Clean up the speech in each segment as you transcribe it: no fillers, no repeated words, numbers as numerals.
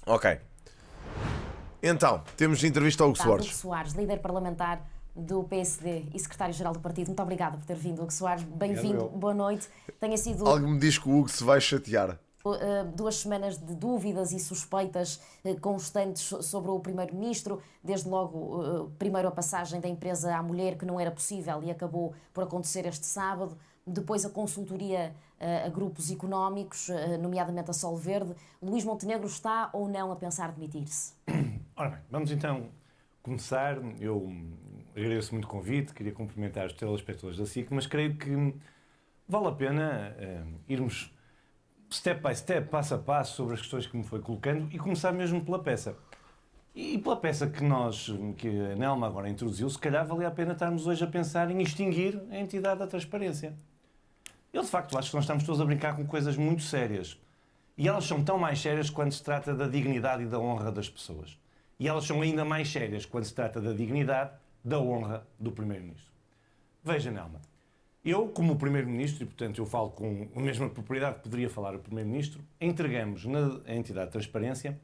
Ok. Então, temos entrevista ao Hugo Soares. Hugo Soares, líder parlamentar do PSD e secretário-geral do partido. Muito obrigada por ter vindo, Hugo Soares. Bem-vindo, boa noite. Tenha sido... Algo me diz que o Hugo se vai chatear. 2 semanas de dúvidas e suspeitas constantes sobre o Primeiro-Ministro, desde logo, primeiro a passagem da empresa à mulher, que não era possível e acabou por acontecer este sábado, depois a consultoria a grupos económicos, nomeadamente a Sol Verde. Luís Montenegro está ou não a pensar demitir-se? Ora bem, vamos então começar. Eu agradeço muito o convite, queria cumprimentar os telespectadores da SIC, mas creio que vale a pena irmos step by step, passo a passo, sobre as questões que me foi colocando e começar mesmo pela peça. E pela peça que a Nelma agora introduziu, se calhar valia a pena estarmos hoje a pensar em extinguir a entidade da transparência. Eu, de facto, acho que nós estamos todos a brincar com coisas muito sérias. E elas são tão mais sérias quando se trata da dignidade e da honra das pessoas. E elas são ainda mais sérias quando se trata da dignidade, da honra do Primeiro-Ministro. Veja, Nelma, eu, como Primeiro-Ministro, e portanto eu falo com a mesma propriedade que poderia falar o Primeiro-Ministro, entregamos na entidade de transparência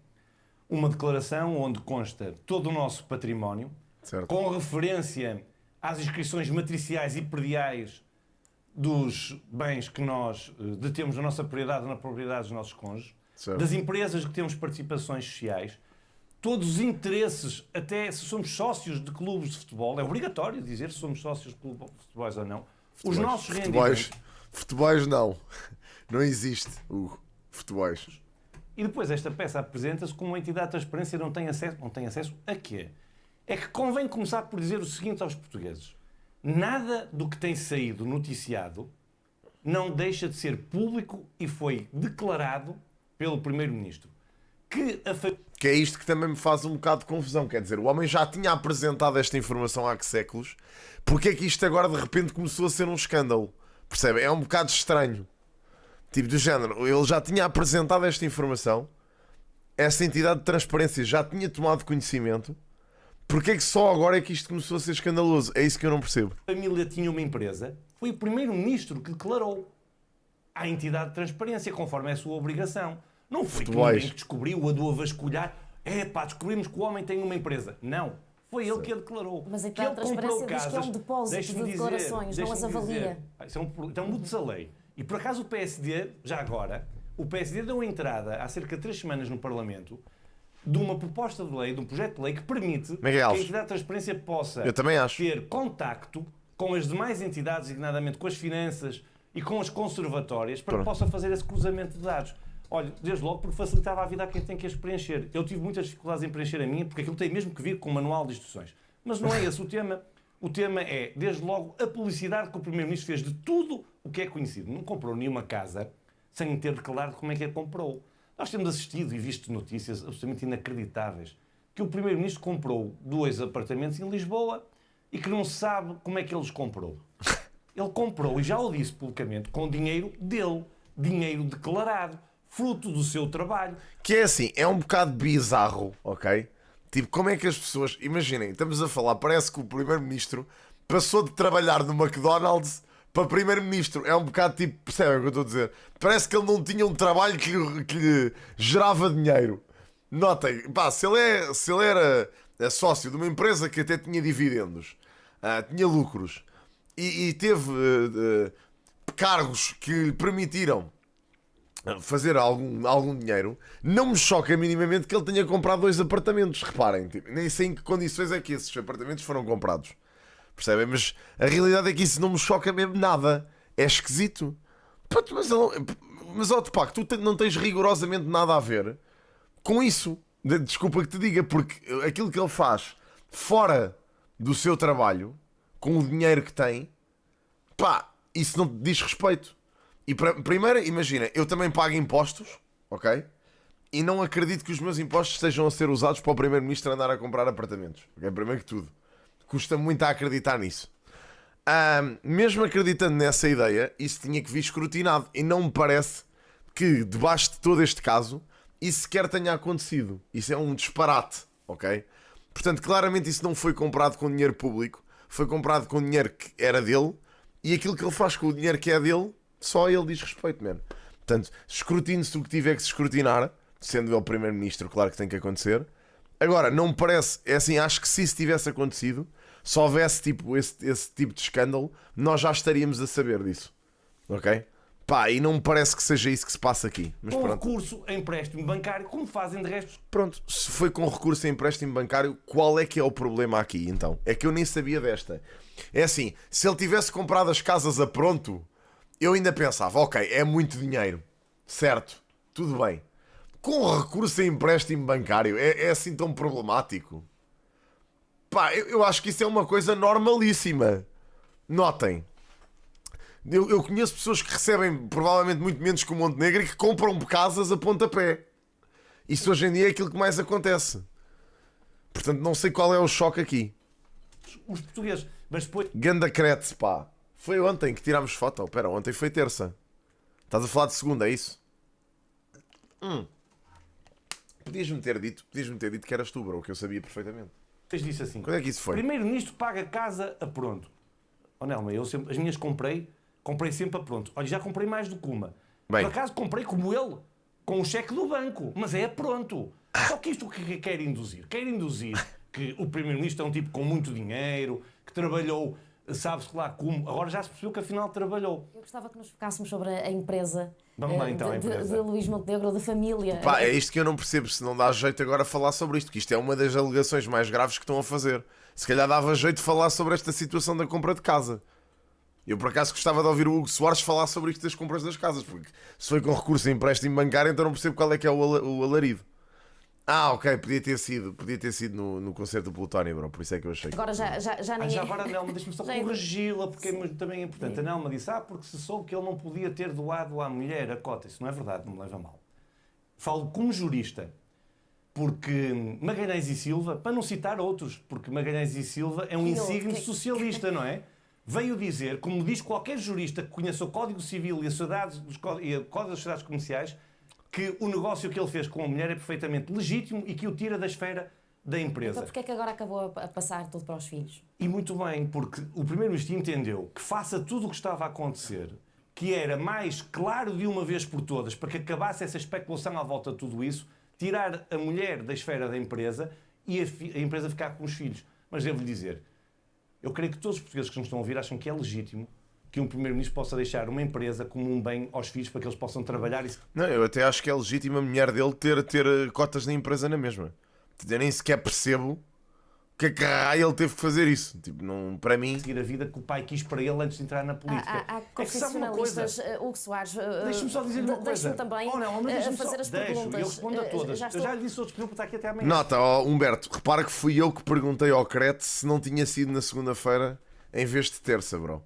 uma declaração onde consta todo o nosso património, Certo. com referência às inscrições matriciais e prediais dos bens que nós detemos na nossa propriedade ou na propriedade dos nossos cônjuges, Certo. das empresas que temos participações sociais, todos os interesses, até se somos sócios de clubes de futebol, é obrigatório dizer se somos sócios de clubes de futebol ou não, os nossos rendimentos. Futebols não. Não existe, Hugo. Futebols. E depois esta peça apresenta-se como uma entidade de transparência não tem acesso a quê? É que convém começar por dizer o seguinte aos portugueses. Nada do que tem saído noticiado não deixa de ser público e foi declarado pelo Primeiro-Ministro. Que é isto que também me faz um bocado de confusão. Quer dizer, o homem já tinha apresentado esta informação há séculos. Porque é que isto agora de repente começou a ser um escândalo? Percebe? É um bocado estranho. Tipo do género, ele já tinha apresentado esta informação. Essa entidade de transparência já tinha tomado conhecimento. Porque é que só agora é que isto começou a ser escandaloso? É isso que eu não percebo. A família tinha uma empresa, foi o Primeiro-Ministro que declarou à entidade de transparência, conforme é a sua obrigação. Não foi que ninguém que descobriu, andou a vasculhar. Descobrimos que o homem tem uma empresa. Não. Foi ele que a declarou. Mas a entidade de transparência diz que é um depósito de declarações, não as avalia. Então muda-se a lei. E por acaso o PSD, já agora, o PSD deu entrada há cerca de 3 semanas no Parlamento de uma proposta de lei, de um projeto de lei que permite que a entidade de transparência possa ter contacto com as demais entidades, designadamente com as finanças e com as conservatórias, para que possa fazer esse cruzamento de dados. Olha, desde logo porque facilitava a vida a quem tem que as preencher. Eu tive muitas dificuldades em preencher a minha, porque aquilo tem mesmo que vir com um manual de instruções. Mas não é esse o tema. O tema é, desde logo, a publicidade que o Primeiro-Ministro fez de tudo o que é conhecido. Não comprou nenhuma casa sem ter declarado como é que a comprou. Nós temos assistido e visto notícias absolutamente inacreditáveis que o Primeiro-Ministro comprou 2 apartamentos em Lisboa e que não se sabe como é que ele os comprou. Ele comprou, e já o disse publicamente, com dinheiro dele, dinheiro declarado, fruto do seu trabalho. Que é assim, é um bocado bizarro, ok? Tipo, como é que as pessoas... Imaginem, estamos a falar, parece que o Primeiro-Ministro passou de trabalhar no McDonald's para Primeiro-Ministro. É um bocado tipo, percebem o que eu estou a dizer? Parece que ele não tinha um trabalho que lhe gerava dinheiro. Notem, se ele era sócio de uma empresa que até tinha dividendos, tinha lucros, e teve cargos que lhe permitiram fazer algum dinheiro, não me choca minimamente que ele tenha comprado 2 apartamentos. Reparem, tipo, nem sei em que condições é que esses apartamentos foram comprados. Percebem? Mas a realidade é que isso não me choca mesmo nada. É esquisito. Mas Tupac, tu não tens rigorosamente nada a ver com isso. Desculpa que te diga, porque aquilo que ele faz fora do seu trabalho, com o dinheiro que tem, isso não te diz respeito. E primeiro, imagina, eu também pago impostos, ok? E não acredito que os meus impostos estejam a ser usados para o Primeiro-Ministro andar a comprar apartamentos. Okay? Primeiro que tudo. Custa muito a acreditar nisso. Mesmo acreditando nessa ideia, isso tinha que vir escrutinado. E não me parece que, debaixo de todo este caso, isso sequer tenha acontecido. Isso é um disparate, ok? Portanto, claramente isso não foi comprado com dinheiro público. Foi comprado com dinheiro que era dele. E aquilo que ele faz com o dinheiro que é dele, só ele diz respeito, mano. Portanto, escrutine-se o que tiver que se escrutinar. sendo ele primeiro-ministro, claro que tem que acontecer. Agora, não me parece, é assim, acho que se isso tivesse acontecido, se houvesse tipo, esse tipo de escândalo, nós já estaríamos a saber disso, ok? Pá, e não me parece que seja isso que se passa aqui. Mas com pronto. Recurso a empréstimo bancário, como fazem de resto. Pronto, se foi com recurso a empréstimo bancário, qual é que é o problema aqui, então? É que eu nem sabia desta. É assim, se ele tivesse comprado as casas a pronto, eu ainda pensava, ok, é muito dinheiro, certo, tudo bem. Com recurso a empréstimo bancário, é assim tão problemático? Pá, eu acho que isso é uma coisa normalíssima. Notem. Eu conheço pessoas que recebem provavelmente muito menos que o Montenegro e que compram casas a pontapé. Isso hoje em dia é aquilo que mais acontece. Portanto, não sei qual é o choque aqui. Os portugueses, mas depois... Ganda Crete, pá. Foi ontem que tirámos foto. Espera, ontem foi terça. Estás a falar de segunda, é isso? Podias-me ter dito que eras tu, bro, que eu sabia perfeitamente. Disse assim: quando é que isso foi? Primeiro-ministro paga casa a pronto. Oh Nelma, eu sempre, as minhas comprei sempre a pronto. Olha, já comprei mais do que uma. Bem. Por acaso comprei como ele, com o cheque do banco, mas é a pronto. Só que isto o que quer induzir? Quer induzir que o primeiro-ministro é um tipo com muito dinheiro, que trabalhou, sabe-se lá como, agora já se percebeu que afinal trabalhou. Eu gostava que nos focássemos sobre a empresa, Vamos lá, então, de Luís Montenegro, da família. Pá, é isto que eu não percebo, se não dá jeito agora a falar sobre isto, que isto é uma das alegações mais graves que estão a fazer. Se calhar dava jeito de falar sobre esta situação da compra de casa. Eu por acaso gostava de ouvir o Hugo Soares falar sobre isto das compras das casas, porque se foi com recurso a empréstimo bancário, então não percebo qual é que é o alarido. Ah, ok, podia ter sido no concerto do Plutónio, bro, por isso é que eu achei. Agora já nem Já agora a Nelma, deixa-me só corrigi-la, porque é também importante. Sim. A Nelma disse, porque se soube que ele não podia ter doado à mulher a cota. Isso não é verdade, não me leva a mal. Falo como jurista, porque Magalhães e Silva, para não citar outros, porque Magalhães e Silva é um insígne socialista, não é? Veio dizer, como diz qualquer jurista que conheça o Código Civil e o Código das Sociedades Comerciais, que o negócio que ele fez com a mulher é perfeitamente legítimo e que o tira da esfera da empresa. Então porquê é que agora acabou a passar tudo para os filhos? E muito bem, porque o Primeiro-Ministro entendeu que, face a tudo o que estava a acontecer, que era mais claro de uma vez por todas, para que acabasse essa especulação à volta de tudo isso, tirar a mulher da esfera da empresa e a empresa ficar com os filhos. Mas devo-lhe dizer, eu creio que todos os portugueses que nos estão a ouvir acham que é legítimo que um Primeiro-Ministro possa deixar uma empresa como um bem aos filhos para que eles possam trabalhar. Não, eu até acho que é legítimo a mulher dele ter cotas na empresa na mesma. Eu nem sequer percebo que é que raio ele teve que fazer isso. Tipo, não, para mim... Seguir a vida que o pai quis para ele antes de entrar na política. Há é que sabe uma coisa. Hugo Soares, deixa-me só dizer uma coisa. Deixa-me também fazer as perguntas. Eu respondo a todas. Eu já lhe disse outros para estar aqui até amanhã. Nota, Humberto, repara que fui eu que perguntei ao Crete se não tinha sido na segunda-feira em vez de terça, bro.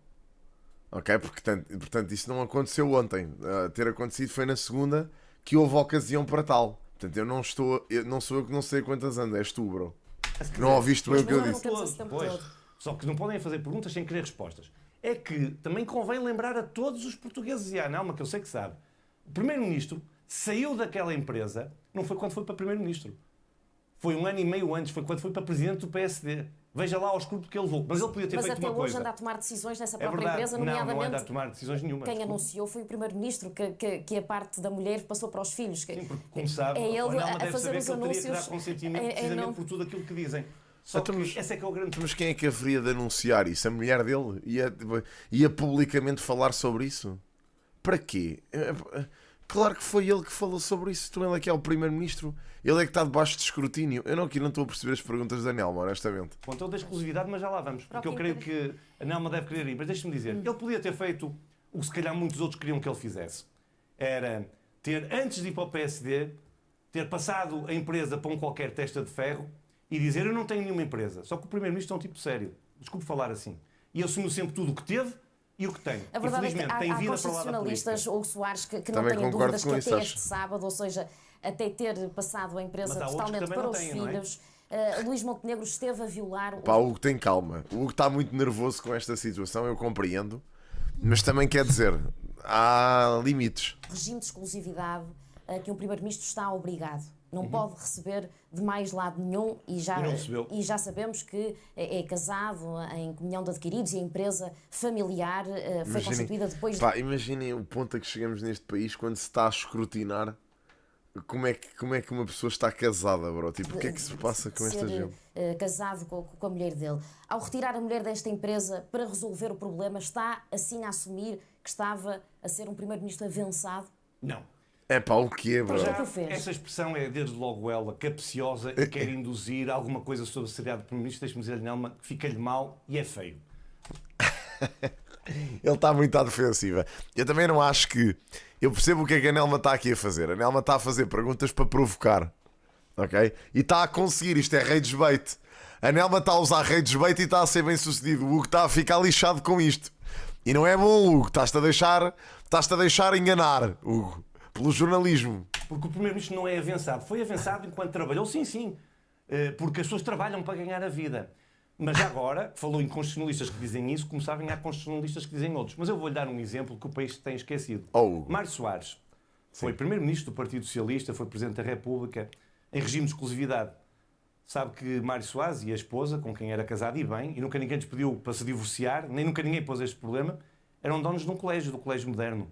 Ok? Porque, portanto, isso não aconteceu ontem. Ter acontecido foi na segunda que houve ocasião para tal. Portanto, não sou eu que não sei quantas andas, és tu, bro. Não ouviste bem o que eu disse. Só que não podem fazer perguntas sem querer respostas. É que também convém lembrar a todos os portugueses e à Nelma, que eu sei que sabe, o Primeiro-Ministro saiu daquela empresa, não foi quando foi para Primeiro-Ministro. Foi 1 ano e meio antes, foi quando foi para Presidente do PSD. Veja lá ao escuro que ele levou. Mas ele podia ter feito uma coisa. Mas até hoje anda a tomar decisões nessa própria verdade. empresa, nomeadamente... Não anda a tomar decisões nenhuma. Quem anunciou foi o Primeiro-Ministro, que a parte da mulher passou para os filhos. Sim, porque, como sabe, é ele a fazer os anúncios. Ele teria que dar consentimento precisamente por tudo aquilo que dizem. Só que esse é que é o grande... Mas quem é que haveria de anunciar isso? A mulher dele? Ia publicamente falar sobre isso? Para quê? Claro que foi ele que falou sobre isso. Tu ele é que é o Primeiro-Ministro. Ele é que está debaixo de escrutínio. Eu não estou a perceber as perguntas da Nelma, honestamente. Bom, então da exclusividade, mas já lá vamos. Porque eu creio que a Nelma deve querer ir. Mas deixe-me dizer, ele podia ter feito o que se calhar muitos outros queriam que ele fizesse. Era ter, antes de ir para o PSD, ter passado a empresa para um qualquer testa de ferro e dizer, eu não tenho nenhuma empresa. Só que o Primeiro-Ministro é um tipo sério. Desculpe falar assim. E ele assumiu sempre tudo o que teve e o que tem. A verdade infelizmente, é que tem vida há para lá da política. constitucionalistas ou Soares que não Também tenham dúvidas que isso, até este sábado, ou seja, até ter passado a empresa totalmente para os filhos, Luís Montenegro esteve a violar... Pá, o Hugo tem calma. O Hugo está muito nervoso com esta situação, eu compreendo. Mas também quer dizer, há limites. Regime de exclusividade que um Primeiro-Ministro está obrigado. Não pode receber de mais lado nenhum e já sabemos que é casado em comunhão de adquiridos e a empresa familiar foi constituída depois... Pá, imaginem o ponto a que chegamos neste país quando se está a escrutinar como é que uma pessoa está casada, bro? Tipo, o que é que se passa com esta gente? Casado com a mulher dele. Ao retirar a mulher desta empresa para resolver o problema, está assim a assumir que estava a ser um primeiro-ministro avançado? Não. É pá, o que é, bro? Essa expressão é desde logo ela capciosa e quer induzir alguma coisa sobre a seriedade do primeiro-ministro. Deixe-me dizer-lhe, Nelma, que fica-lhe mal e é feio. Ele está muito à defensiva. Eu também não acho que... Eu percebo o que é que a Nelma está aqui a fazer. A Nelma está a fazer perguntas para provocar. Ok? E está a conseguir. Isto é rage bait. A Nelma está a usar rage bait e está a ser bem sucedido. O Hugo está a ficar lixado com isto. E não é bom, Hugo. Estás-te a deixar enganar, Hugo. Pelo jornalismo. Porque o primeiro-ministro não é avançado. Foi avançado enquanto trabalhou, sim. Porque as pessoas trabalham para ganhar a vida. Mas já agora, falou em constitucionalistas que dizem isso, como sabem, há constitucionalistas que dizem outros. Mas eu vou-lhe dar um exemplo que o país tem esquecido. Mário Soares foi primeiro-ministro do Partido Socialista, foi Presidente da República, em regime de exclusividade. Sabe que Mário Soares e a esposa, com quem era casado e bem, e nunca ninguém lhes pediu para se divorciar, nem nunca ninguém pôs este problema, eram donos de um colégio, do Colégio Moderno.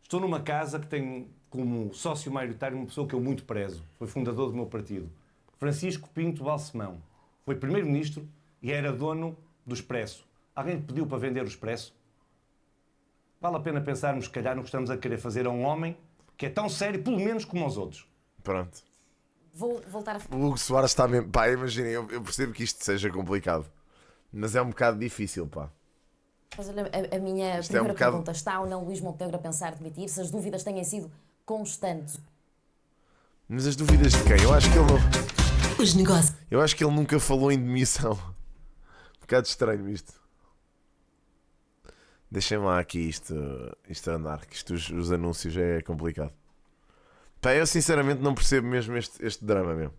Estou numa casa que tem como sócio maioritário uma pessoa que eu muito prezo. Foi fundador do meu partido. Francisco Pinto Balsemão. Foi primeiro-ministro e era dono do Expresso. Alguém lhe pediu para vender o Expresso? Vale a pena pensarmos, se calhar, no que estamos a querer fazer a um homem que é tão sério, pelo menos, como aos outros. Pronto. Vou voltar a... O Hugo Soares está mesmo... Pá, imaginem, eu percebo que isto seja complicado. Mas é um bocado difícil, pá. Mas olha, a minha primeira pergunta, está ou não Luís Montenegro a pensar demitir, se as dúvidas tenham sido constantes? Mas as dúvidas de quem? Eu acho que ele não... Os negócios. Eu acho que ele nunca falou em demissão. Um bocado estranho isto. Deixem lá aqui isto andar, que os anúncios é complicado. Pá, eu sinceramente não percebo mesmo este drama mesmo.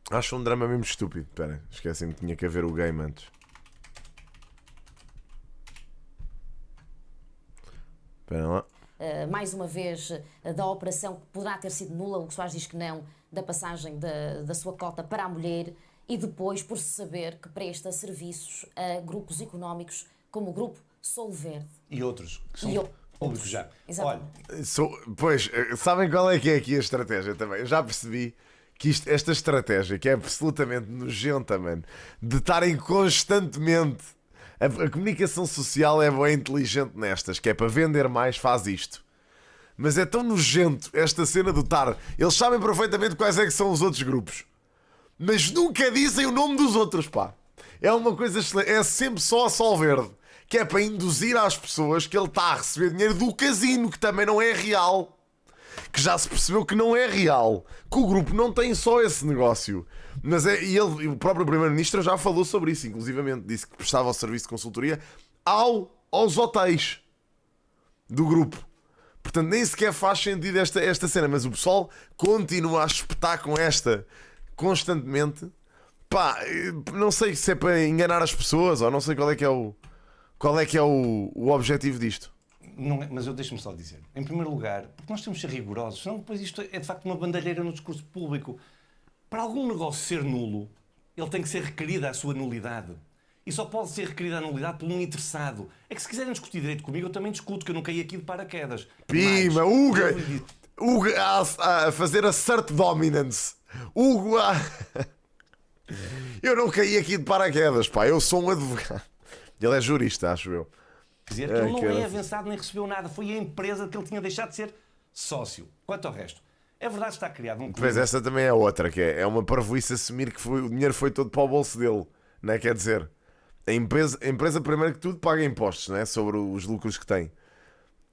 Acho um drama mesmo estúpido. Espera, esqueci-me que tinha que haver o game antes. Espera lá. Mais uma vez, da operação que poderá ter sido nula, o que Soares diz que não, da passagem da sua cota para a mulher, e depois por se saber que presta serviços a grupos económicos como o Grupo Solverde. E outros, que são públicos já. Exatamente. Olha, pois, sabem qual é que é aqui a estratégia também? Eu já percebi que esta estratégia, que é absolutamente nojenta, mano, de estarem constantemente... A comunicação social é bem inteligente nestas, que é para vender mais, faz isto. Mas é tão nojento esta cena do estar... Eles sabem perfeitamente quais é que são os outros grupos. Mas nunca dizem o nome dos outros, pá. É uma coisa excelente. É sempre só a Solverde. Que é para induzir às pessoas que ele está a receber dinheiro do casino, que também não é real. Que já se percebeu que não é real. Que o grupo não tem só esse negócio. Mas o próprio Primeiro-Ministro já falou sobre isso, inclusivamente. Disse que prestava o serviço de consultoria aos hotéis do grupo. Portanto, nem sequer faz sentido esta cena. Mas o pessoal continua a espetar com esta constantemente. Pá, não sei se é para enganar as pessoas ou não sei qual é que é o objetivo disto. Não, mas deixa-me só dizer. Em primeiro lugar, porque nós temos de ser rigorosos, senão depois isto é de facto uma bandalheira no discurso público. Para algum negócio ser nulo, ele tem que ser requerida a sua nulidade. E só pode ser requerida a nulidade por um interessado. É que se quiserem discutir direito comigo, eu também discuto, que eu não caí aqui de paraquedas. Pima, Hugo a fazer assert dominance. Hugo a... Eu não caí aqui de paraquedas, pá. Eu sou um advogado. Ele é jurista, acho eu. Dizer que ele não é avançado nem recebeu nada. Foi a empresa que ele tinha deixado de ser sócio. Quanto ao resto, é verdade que está criado um... Pois essa também é outra, que é uma parvoíce assumir que o dinheiro foi todo para o bolso dele. Não é? Quer dizer, a empresa primeiro que tudo paga impostos, não é? Sobre os lucros que tem.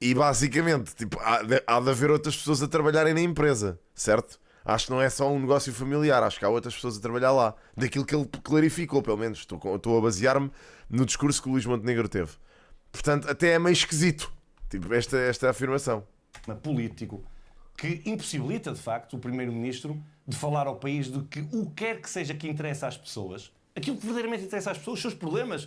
E basicamente, tipo, há de haver outras pessoas a trabalharem na empresa, certo? Acho que não é só um negócio familiar, acho que há outras pessoas a trabalhar lá. Daquilo que ele clarificou, pelo menos. Estou a basear-me no discurso que o Luís Montenegro teve. Portanto, até é meio esquisito, tipo, esta afirmação. Político que impossibilita, de facto, o Primeiro-Ministro de falar ao país de que o quer que seja que interessa às pessoas, aquilo que verdadeiramente interessa às pessoas, os seus problemas,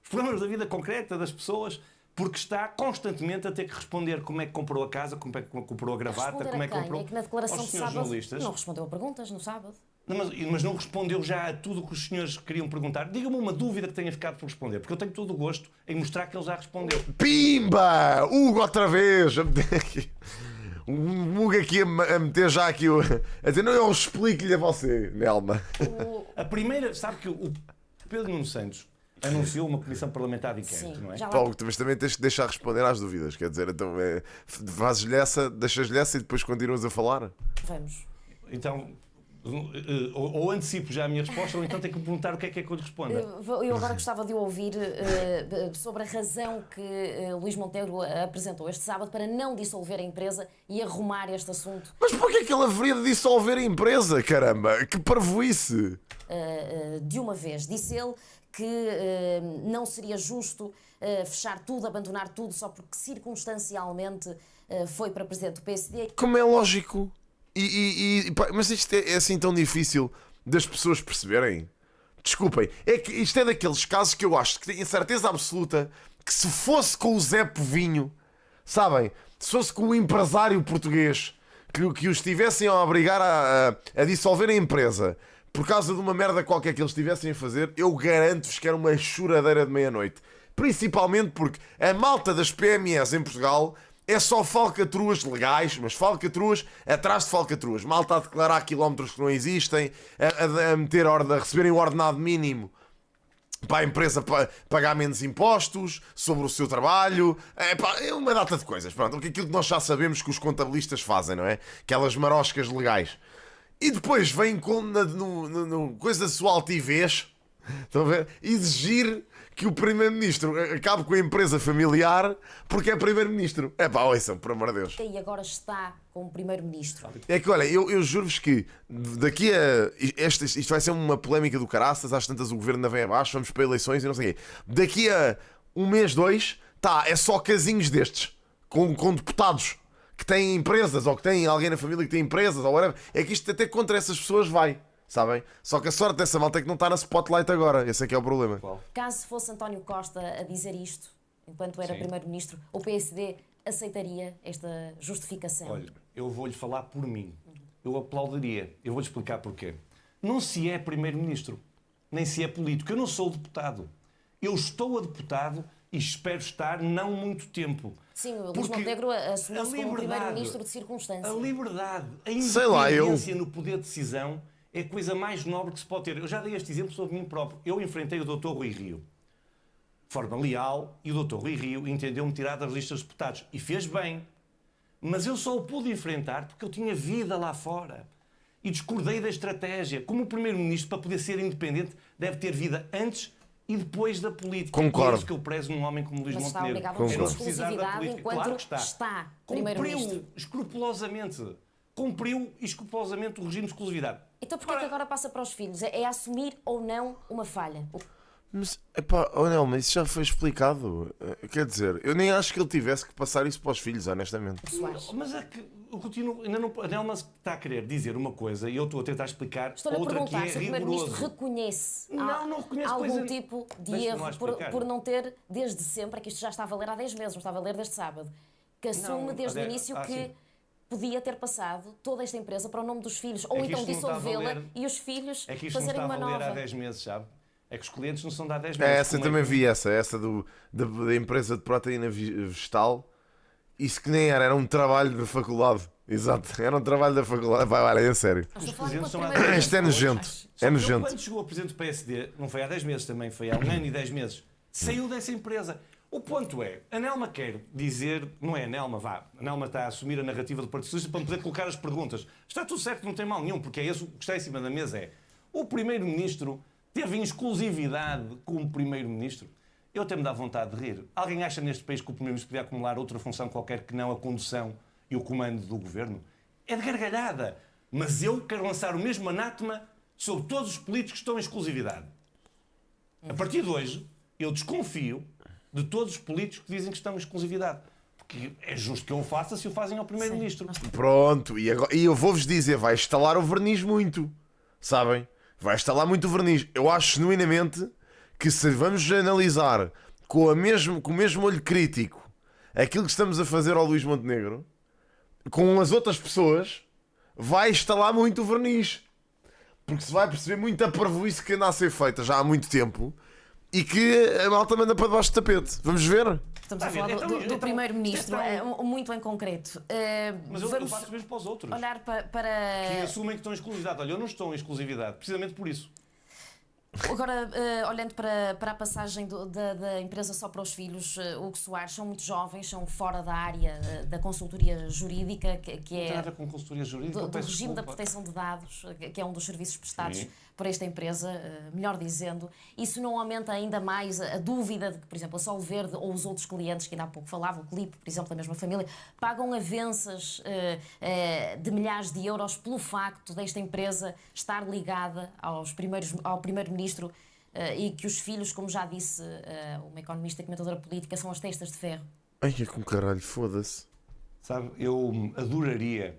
os problemas da vida concreta das pessoas, porque está constantemente a ter que responder como é que comprou a casa, como é que comprou a gravata, como é que comprou... É que na declaração aos de senhores sábado jornalistas. não respondeu a perguntas no sábado. Não, mas não respondeu já a tudo o que os senhores queriam perguntar. Diga-me uma dúvida que tenha ficado por responder, porque eu tenho todo o gosto em mostrar que ele já respondeu. Pimba! Hugo outra vez! O Muga aqui a meter já aqui o. A dizer, não, eu explico-lhe a você, Nelma. A primeira, sabe que o Pedro Nuno Santos anunciou uma comissão parlamentar de inquérito, não é? Paulo, mas também tens que deixar responder às dúvidas, quer dizer, então fazes-lhe essa, deixas-lhe essa e depois continuas a falar? Vamos. Então, ou antecipo já a minha resposta, ou então tenho que me perguntar o que é que eu lhe respondo. Eu agora gostava de ouvir sobre a razão que Luís Montenegro apresentou este sábado para não dissolver a empresa e arrumar este assunto. Mas porquê que ele haveria de dissolver a empresa, caramba? Que parvoíce! De uma vez, disse ele que não seria justo fechar tudo, abandonar tudo, só porque circunstancialmente foi para presidente do PSD. Como é lógico? Mas isto é assim tão difícil das pessoas perceberem? Desculpem, é que isto é daqueles casos que eu acho que tenho certeza absoluta que se fosse com o Zé Povinho, sabem? Se fosse com o empresário português que os estivessem a obrigar a dissolver a empresa por causa de uma merda qualquer que eles estivessem a fazer, eu garanto-vos que era uma choradeira de meia-noite. Principalmente porque a malta das PMEs em Portugal é só falcatruas legais, mas falcatruas atrás de falcatruas. Malta a declarar quilómetros que não existem, a receberem o ordenado mínimo para a empresa pagar menos impostos sobre o seu trabalho. É uma data de coisas. Pronto, aquilo que nós já sabemos que os contabilistas fazem, não é? Aquelas maroscas legais. E depois vem no coisa da sua altivez, estão a ver? Exigir que o Primeiro-Ministro acabe com a empresa familiar porque é Primeiro-Ministro. Ouçam, por amor de Deus. E agora está como Primeiro-Ministro. É que, olha, eu juro-vos que daqui a... Isto vai ser uma polémica do caraças, às tantas o governo ainda vem abaixo, vamos para eleições e não sei o quê. Daqui a um mês, dois, é só casinhos destes, com deputados que têm empresas, ou que têm alguém na família que tem empresas, ou whatever. É que isto até contra essas pessoas vai. Sabem? Só que a sorte dessa malta é que não está na spotlight agora. Esse é que é o problema. Caso fosse António Costa a dizer isto, enquanto era Primeiro-Ministro, o PSD aceitaria esta justificação? Olha, eu vou-lhe falar por mim. Eu aplaudiria. Eu vou-lhe explicar porquê. Não se é Primeiro-Ministro, nem se é político. Eu não sou deputado. Eu estou a deputado e espero estar não muito tempo. Sim, o Luís Montenegro assumiu-se como Primeiro-Ministro de circunstância. A liberdade, a independência no poder de decisão é a coisa mais nobre que se pode ter. Eu já dei este exemplo sobre mim próprio. Eu enfrentei o Dr. Rui Rio, de forma leal, e o Dr. Rui Rio entendeu-me tirar das listas de deputados. E fez bem. Mas eu só o pude enfrentar porque eu tinha vida lá fora. E discordei da estratégia. Como o Primeiro-Ministro, para poder ser independente, deve ter vida antes e depois da política. Concordo. É isso que eu prezo num homem como Luís Montenegro. Mas está obrigado a exclusividade enquanto claro que está Primeiro-Ministro. Cumpriu escrupulosamente o regime de exclusividade. Então porquê que agora passa para os filhos? É assumir ou não uma falha? Mas, Nelma, isso já foi explicado. Quer dizer, eu nem acho que ele tivesse que passar isso para os filhos, honestamente. Mas é que eu continuo, ainda não, a Nelma está a querer dizer uma coisa e eu estou a tentar explicar outra que é rigoroso. Estou-lhe a perguntar se o Primeiro-Ministro reconhece reconheço algum tipo de erro por não ter, desde sempre, que isto já está a valer há 10 meses, não está a valer desde sábado, que assume desde o início que podia ter passado toda esta empresa para o nome dos filhos, ou então dissolvê-la e os filhos fazerem uma nova. É que isto não está a valer há 10 meses, sabe? É que os clientes não são de há 10 meses. Essa eu também vi, essa da empresa de proteína vegetal. Isso que nem era um trabalho da faculdade. Exato, era um trabalho da faculdade. Olha, é sério. Isto é nojento. É nojento. Quando chegou a presidente do PSD, não foi há 10 meses também, foi há 1 ano e 10 meses, saiu dessa empresa. O ponto é, a Nelma quer dizer, não é a Nelma, a Nelma está a assumir a narrativa do Partido Socialista para poder colocar as perguntas. Está tudo certo, não tem mal nenhum, porque é esse o que está em cima da mesa. O Primeiro-Ministro teve em exclusividade como Primeiro-Ministro. Eu até me dá vontade de rir. Alguém acha neste país que o Primeiro-Ministro podia acumular outra função qualquer que não a condução e o comando do Governo? É de gargalhada. Mas eu quero lançar o mesmo anátema sobre todos os políticos que estão em exclusividade. A partir de hoje, eu desconfio de todos os políticos que dizem que estão em exclusividade. Porque é justo que eu o faça se o fazem ao Primeiro-Ministro. Pronto, e eu vou-vos dizer, vai estalar o verniz muito. Sabem? Vai estalar muito o verniz. Eu acho genuinamente que se vamos analisar com o mesmo olho crítico aquilo que estamos a fazer ao Luís Montenegro, com as outras pessoas, vai estalar muito o verniz. Porque se vai perceber muita parvoíce que anda a ser feita já há muito tempo e que a malta manda para debaixo do tapete. Vamos ver? Estamos a falar do Primeiro-Ministro, muito em concreto. Mas eu faço mesmo para os outros. Olhar para... Que assumem que estão em exclusividade. Olha, eu não estou em exclusividade, precisamente por isso. Agora, olhando para a passagem da empresa só para os filhos, Hugo Soares, são muito jovens, são fora da área da consultoria jurídica, que é... Não tem nada com consultoria jurídica, do regime da proteção de dados, que é um dos serviços prestados por esta empresa, melhor dizendo. Isso não aumenta ainda mais a dúvida de que, por exemplo, a Sol Verde ou os outros clientes que ainda há pouco falava, o Clipe, por exemplo, da mesma família, pagam avanças de milhares de euros pelo facto desta empresa estar ligada ao Primeiro-Ministro e que os filhos, como já disse uma economista e comentadora política, são as testas de ferro. Ai, é com caralho, foda-se. Sabe, eu adoraria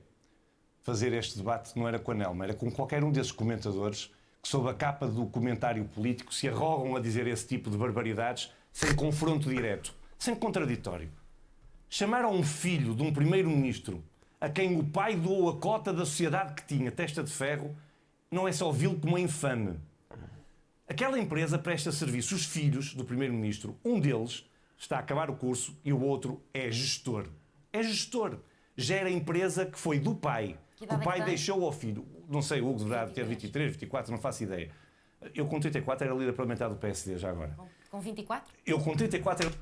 fazer este debate, não era com a Nelma, era com qualquer um desses comentadores que, sob a capa do comentário político, se arrogam a dizer esse tipo de barbaridades sem confronto direto, sem contraditório. Chamar a um filho de um primeiro-ministro a quem o pai doou a cota da sociedade que tinha, testa de ferro, não é só vil como é infame. Aquela empresa presta serviço. Os filhos do primeiro-ministro, um deles está a acabar o curso e o outro é gestor. É gestor. Gera a empresa que foi do pai. Que o pai deixou ao filho. Não sei, o Hugo deverá ter 23, 24, não faço ideia. Eu com 34 era líder parlamentar do PSD, já agora. Com 24? Eu com 34 era...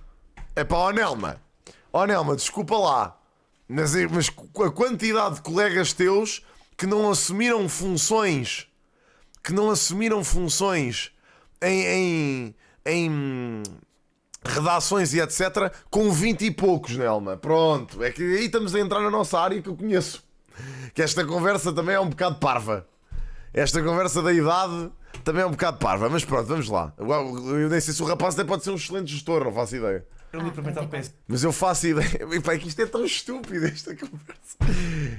É pá, ó Nelma, desculpa lá. Mas a quantidade de colegas teus que não assumiram funções em redações e etc. com 20 e poucos, Nelma. Pronto, é que aí estamos a entrar na nossa área que eu conheço. Que esta conversa também é um bocado parva. Esta conversa da idade também é um bocado parva. Mas pronto, vamos lá. Eu nem sei se o rapaz até pode ser um excelente gestor, não faço ideia. Mas eu faço ideia. E, pá, é que isto é tão estúpido, esta conversa.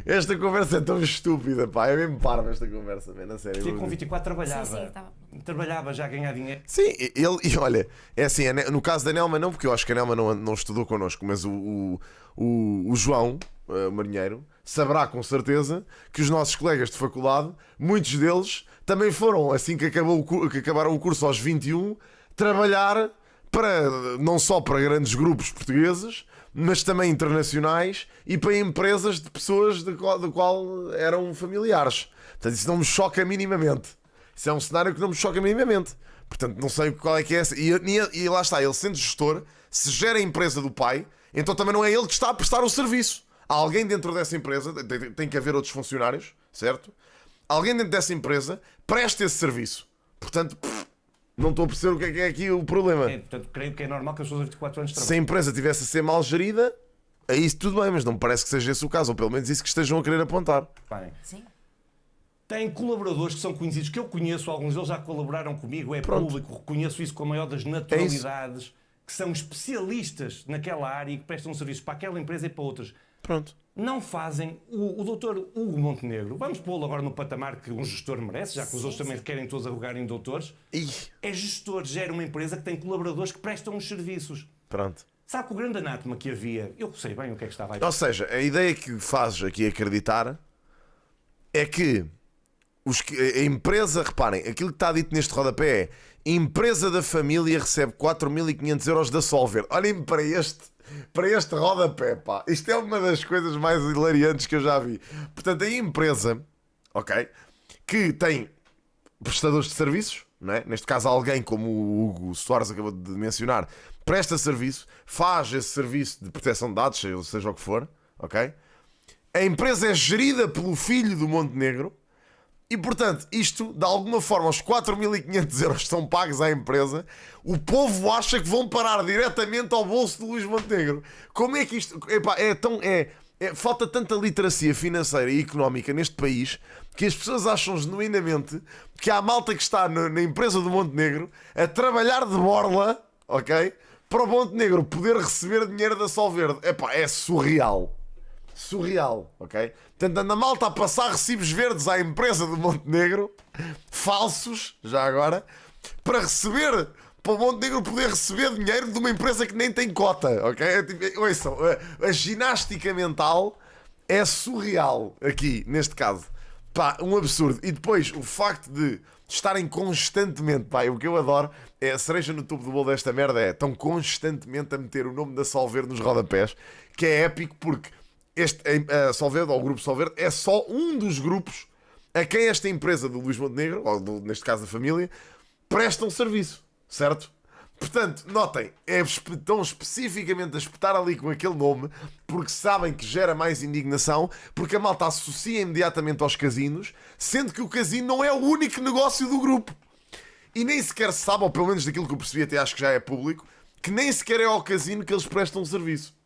Esta conversa é tão estúpida, pá. É mesmo parva esta conversa, mesmo, a sério. Eu com 24 trabalhava. Trabalhava já a ganhar dinheiro. Sim, e olha, é assim, no caso da Nelma não, porque eu acho que a Nelma não estudou connosco, mas o João, o marinheiro, saberá com certeza que os nossos colegas de faculdade, muitos deles, também foram, assim que acabaram o curso aos 21, trabalhar não só para grandes grupos portugueses, mas também internacionais e para empresas de pessoas do qual eram familiares. Portanto, isso não me choca minimamente. Isso é um cenário que não me choca minimamente. Portanto, não sei qual é que é essa. E lá está, ele sendo gestor, se gera a empresa do pai, então também não é ele que está a prestar o serviço. Há alguém dentro dessa empresa, tem que haver outros funcionários, certo? Alguém dentro dessa empresa presta esse serviço. Portanto, não estou a perceber o que é aqui o problema. Portanto, creio que é normal que as pessoas de 24 anos trabalhem. Se a empresa tivesse a ser mal gerida, aí isso tudo bem, mas não me parece que seja esse o caso, ou pelo menos isso que estejam a querer apontar. Bem. Sim. Tem colaboradores que são conhecidos, que eu conheço, alguns deles já colaboraram comigo, público, reconheço isso com a maior das naturalidades, que são especialistas naquela área e que prestam serviços para aquela empresa e para outras. Pronto. Não fazem. O doutor Hugo Montenegro, vamos pô-lo agora no patamar que um gestor merece, já que os outros também querem todos arrogarem doutores. É gestor, gera uma empresa que tem colaboradores que prestam os serviços. Pronto. Sabe que o grande anátema que havia, eu sei bem o que é que estava aí. Ou seja, a ideia que fazes aqui acreditar é que a empresa, reparem, aquilo que está dito neste rodapé é: empresa da família recebe 4.500 euros da Sol Verde. Olhem para este rodapé, pá. Isto é uma das coisas mais hilariantes que eu já vi. Portanto, a empresa, ok, que tem prestadores de serviços, não é? Neste caso alguém como o Hugo Soares acabou de mencionar, presta serviço, faz esse serviço de proteção de dados, seja o que for, ok? A empresa é gerida pelo filho do Montenegro. E, portanto, isto, de alguma forma, os 4.500 euros são pagos à empresa, o povo acha que vão parar diretamente ao bolso do Luís Montenegro. Como é que isto... Epá, falta tanta literacia financeira e económica neste país que as pessoas acham genuinamente que há malta que está na empresa do Montenegro a trabalhar de borla, ok? Para o Montenegro poder receber dinheiro da Sol Verde. Epá, é surreal. Surreal, ok? Portanto, anda a malta a passar recibos verdes à empresa do Montenegro, falsos, já agora, para o Montenegro poder receber dinheiro de uma empresa que nem tem cota, ok? Ouçam, a ginástica mental é surreal aqui, neste caso. Pá, um absurdo. E depois, o facto de estarem constantemente, pá, o que eu adoro é a cereja no topo do bolo desta merda, estão constantemente a meter o nome da Solverde nos rodapés, que é épico porque a Solverde, ou o Grupo Solverde, é só um dos grupos a quem esta empresa do Luís Montenegro, ou neste caso da família, prestam serviço, certo? Portanto, notem, estão especificamente a espetar ali com aquele nome porque sabem que gera mais indignação, porque a malta associa imediatamente aos casinos, sendo que o casino não é o único negócio do grupo. E nem sequer se sabe, ou pelo menos daquilo que eu percebi, até acho que já é público, que nem sequer é ao casino que eles prestam serviço.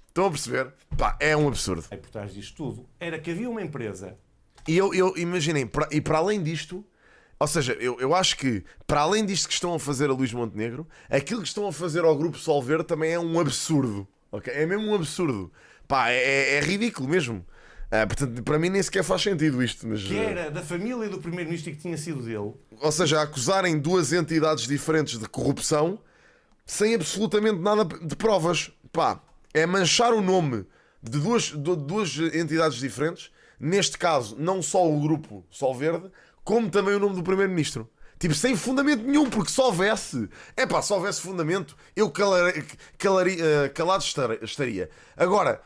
Estão a perceber? Pá, é um absurdo. E por trás disto tudo, era que havia uma empresa... E eu imaginem, e para além disto... Ou seja, eu acho que, para além disto que estão a fazer a Luís Montenegro, aquilo que estão a fazer ao Grupo Solverde também é um absurdo. Okay? É mesmo um absurdo. Pá, é ridículo mesmo. Portanto, para mim nem sequer faz sentido isto. Mas, que era da família do primeiro-ministro e que tinha sido dele. Ou seja, acusarem duas entidades diferentes de corrupção sem absolutamente nada de provas. Pá, é manchar o nome de duas entidades diferentes. Neste caso, não só o Grupo Solverde, como também o nome do primeiro-ministro. Tipo, sem fundamento nenhum, porque se houvesse... se houvesse fundamento, eu calado estaria. Agora,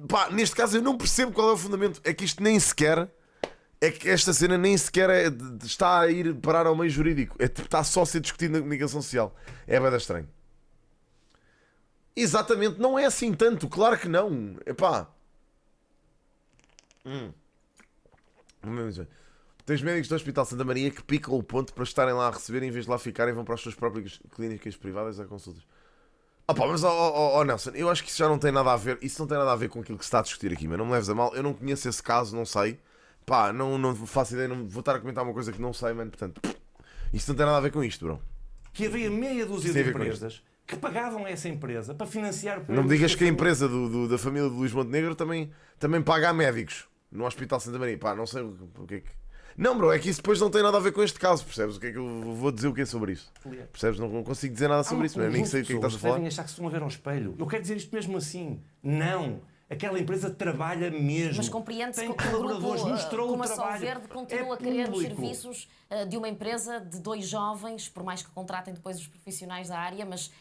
pá, neste caso eu não percebo qual é o fundamento. É que isto nem sequer... É que esta cena nem sequer está a ir parar ao meio jurídico. Está só a ser discutido na comunicação social. É bem estranho. Exatamente, não é assim tanto. Claro que não. Epá. Tens médicos do Hospital Santa Maria que picam o ponto para estarem lá a receber, em vez de lá ficarem, vão para as suas próprias clínicas privadas a consultas. Mas Nelson, eu acho que isso já não tem nada a ver. Isso não tem nada a ver com aquilo que se está a discutir aqui, mas não me leves a mal. Eu não conheço esse caso, não sei. Pá, não faço ideia, não vou estar a comentar uma coisa que não sei, mano. Portanto, isso não tem nada a ver com isto, bro. Que havia meia dúzia de empresas que pagavam a essa empresa para financiar... Não me digas que a empresa da família de Luís Montenegro também paga a médicos no Hospital Santa Maria. Pá, não sei o que é que... Não, bro, é que isso depois não tem nada a ver com este caso, percebes? O que é que eu vou dizer o que é sobre isso? Percebes? Não consigo dizer nada sobre isso, nem sei o que é que estás a falar. Devem achar que se estão a ver ao espelho. Eu quero dizer isto mesmo assim. Não. Aquela empresa trabalha mesmo. Mas compreende-se que o grupo, mostrou como a Solverde continua a querer os serviços de uma empresa de dois jovens, por mais que contratem depois os profissionais da área, mas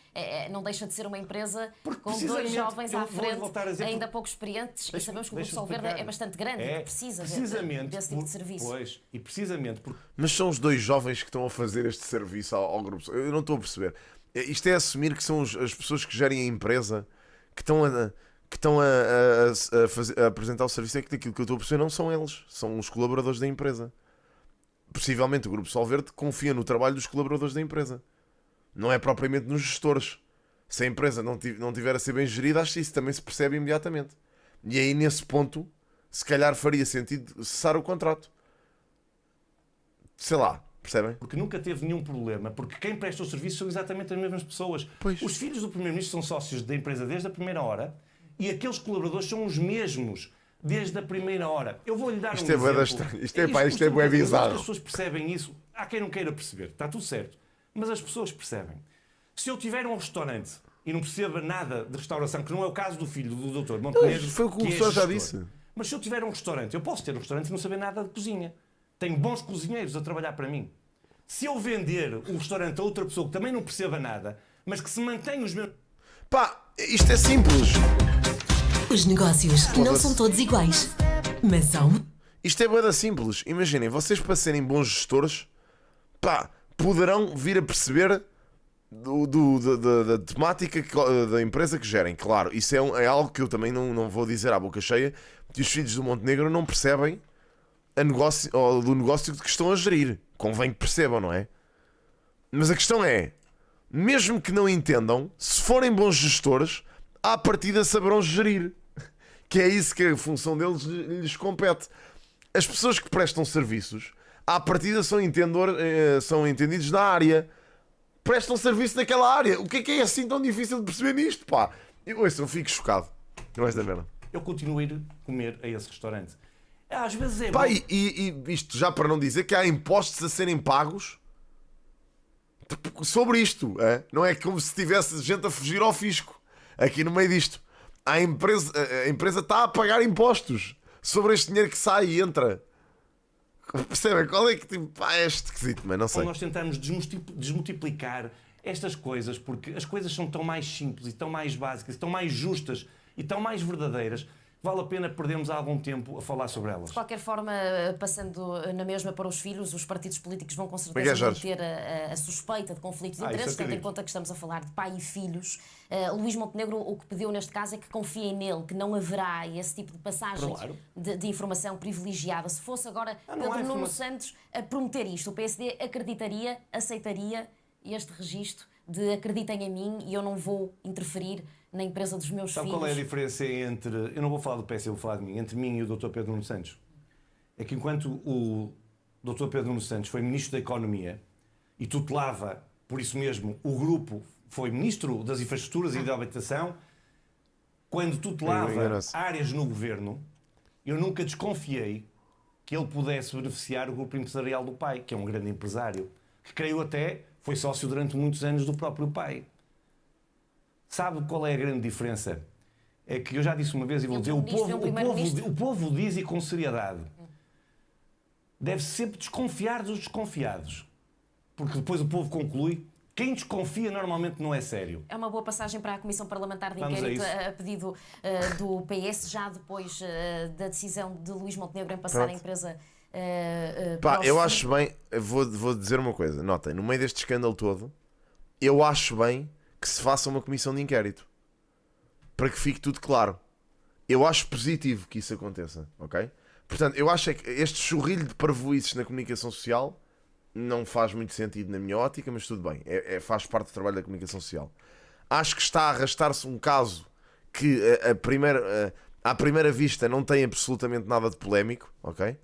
não deixa de ser uma empresa com dois jovens à frente, ainda pouco experientes, e sabemos que o Grupo Solverde é bastante grande e precisa desse tipo de serviço. Pois, e precisamente porque... Mas são os dois jovens que estão a fazer este serviço ao grupo. Eu não estou a perceber. Isto é assumir que são as pessoas que gerem a empresa que estão a apresentar o serviço. É que daquilo que eu estou a perceber não são eles, são os colaboradores da empresa. Possivelmente o Grupo Solverde confia no trabalho dos colaboradores da empresa, não é propriamente nos gestores. Se a empresa não tiver a ser bem gerida, acho que isso também se percebe imediatamente. E aí nesse ponto, se calhar faria sentido cessar o contrato. Sei lá, percebem? Porque nunca teve nenhum problema, porque quem presta o serviço são exatamente as mesmas pessoas. Pois. Os filhos do primeiro-ministro são sócios da empresa desde a primeira hora. E aqueles colaboradores são os mesmos desde a primeira hora. Eu vou-lhe dar um exemplo. Isto é bué bizarro. As pessoas percebem isso. Há quem não queira perceber. Está tudo certo. Mas as pessoas percebem. Se eu tiver um restaurante e não perceba nada de restauração, que não é o caso do filho do Dr. Montenegro... Foi o que o professor já disse. Mas se eu tiver um restaurante, eu posso ter um restaurante e não saber nada de cozinha. Tenho bons cozinheiros a trabalhar para mim. Se eu vender o restaurante a outra pessoa que também não perceba nada, mas que se mantém os meus... Pá, isto é simples. Os negócios não são todos iguais, mas há um... Isto é bué simples. Imaginem, vocês para serem bons gestores, pá, poderão vir a perceber da temática da empresa que gerem. Claro, isso é algo que eu também não vou dizer à boca cheia, que os filhos do Montenegro não percebem do negócio que estão a gerir. Convém que percebam, não é? Mas a questão é, mesmo que não entendam, se forem bons gestores, à partida saberão gerir. Que é isso que a função deles lhes compete. As pessoas que prestam serviços, à partida são entendidos na área. Prestam serviço naquela área. O que é assim tão difícil de perceber nisto, pá? Eu fico chocado. Não é da merda. Eu continuo a ir comer a esse restaurante. Às vezes é pá, e isto já para não dizer que há impostos a serem pagos sobre isto. Não é como se tivesse gente a fugir ao fisco aqui no meio disto. A empresa está a pagar impostos sobre este dinheiro que sai e entra. Percebem? Qual é que tipo, é esquisito, mas não sei. Ou nós tentamos desmultiplicar estas coisas, porque as coisas são tão mais simples e tão mais básicas, e tão mais justas e tão mais verdadeiras, vale a pena perdermos algum tempo a falar sobre elas. De qualquer forma, passando na mesma para os filhos, os partidos políticos vão com certeza manter a suspeita de conflitos de interesses, tendo em conta que estamos a falar de pai e filhos. Luís Montenegro o que pediu neste caso é que confiem nele, que não haverá esse tipo de passagens de informação privilegiada. Se fosse agora Pedro Nuno Santos a prometer isto, o PSD acreditaria, aceitaria este registro de acreditem em mim e eu não vou interferir na empresa dos meus filhos. Sabe qual é a diferença entre... Eu não vou falar do PS, eu vou falar de mim. Entre mim e o Dr. Pedro Nuno Santos. É que enquanto o Dr. Pedro Nuno Santos foi Ministro da Economia e tutelava, por isso mesmo, o grupo, foi Ministro das Infraestruturas e da Habitação, quando tutelava áreas no Governo, eu nunca desconfiei que ele pudesse beneficiar o grupo empresarial do pai, que é um grande empresário, que creio até foi sócio durante muitos anos do próprio pai. Sabe qual é a grande diferença? É que eu já disse uma vez e vou dizer, o povo diz e com seriedade. Deve sempre desconfiar dos desconfiados. Porque depois o povo conclui, quem desconfia normalmente não é sério. É uma boa passagem para a Comissão Parlamentar de Inquérito a pedido do PS, já depois da decisão de Luís Montenegro em passar a empresa... eu acho bem, vou dizer uma coisa, notem, no meio deste escândalo todo, eu acho bem que se faça uma comissão de inquérito para que fique tudo claro. Eu acho positivo que isso aconteça, ok? Portanto, eu acho que este chorrilho de parvoíces na comunicação social não faz muito sentido na minha ótica, mas tudo bem, faz parte do trabalho da comunicação social. Acho que está a arrastar-se um caso que à primeira vista não tem absolutamente nada de polémico, ok?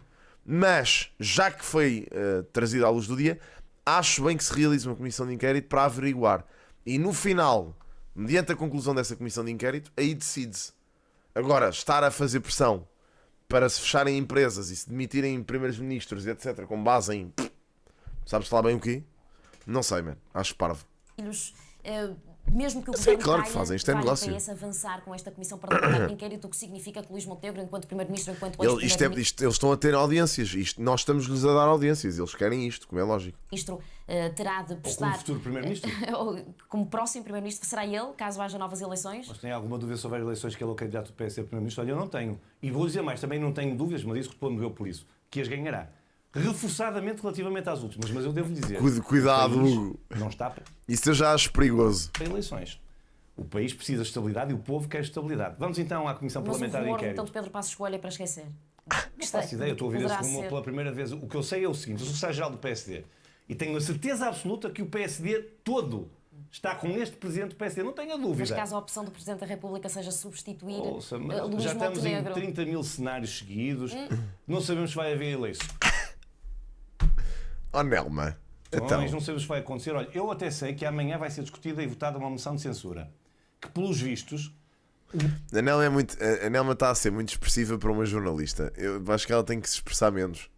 Mas, já que foi trazido à luz do dia, acho bem que se realize uma comissão de inquérito para averiguar. E no final, mediante a conclusão dessa comissão de inquérito, aí decide-se. Agora, estar a fazer pressão para se fecharem empresas e se demitirem primeiros ministros, etc., com base em... Sabes-te lá bem o quê? Não sei, man. Acho parvo. Mesmo que o governo claro que fazem, isto é negócio. O PS avançar com esta comissão parlamentar de inquérito, o que significa que Luís Montenegro, enquanto primeiro-ministro, enquanto ex-primeiro-ministro... Eles estão a ter audiências. Nós estamos-lhes a dar audiências. Eles querem isto, como é lógico. Ministro terá de prestar... Ou como futuro primeiro-ministro. Como próximo primeiro-ministro, será ele, caso haja novas eleições? Mas tem alguma dúvida sobre as eleições que ele é o candidato do PS a primeiro-ministro? Olha, eu não tenho. E vou dizer mais, também não tenho dúvidas, mas isso respondo eu por isso, que as ganhará. Reforçadamente relativamente às últimas, mas eu devo lhe dizer... Cuidado, Hugo. Não está... Isso eu já acho perigoso. Tem eleições. O país precisa de estabilidade e o povo quer estabilidade. Vamos então à Comissão Parlamentar de Inquérito. Então de Pedro Passos Coelho é para esquecer. Não faço ideia, eu estou a ouvir isso pela primeira vez. O que eu sei é o seguinte, eu sou secretário-geral do PSD e tenho a certeza absoluta que o PSD todo está com este Presidente do PSD, não tenho a dúvida. Mas caso a opção do Presidente da República seja substituir Luís já estamos Montenegro. em 30 mil cenários seguidos, não sabemos se vai haver eleições. Oh, Nelma. Então. Não sabemos se vai acontecer. Olha, eu até sei que amanhã vai ser discutida e votada uma moção de censura. Que, pelos vistos... A Nelma está a ser muito expressiva para uma jornalista. Eu acho que ela tem que se expressar menos.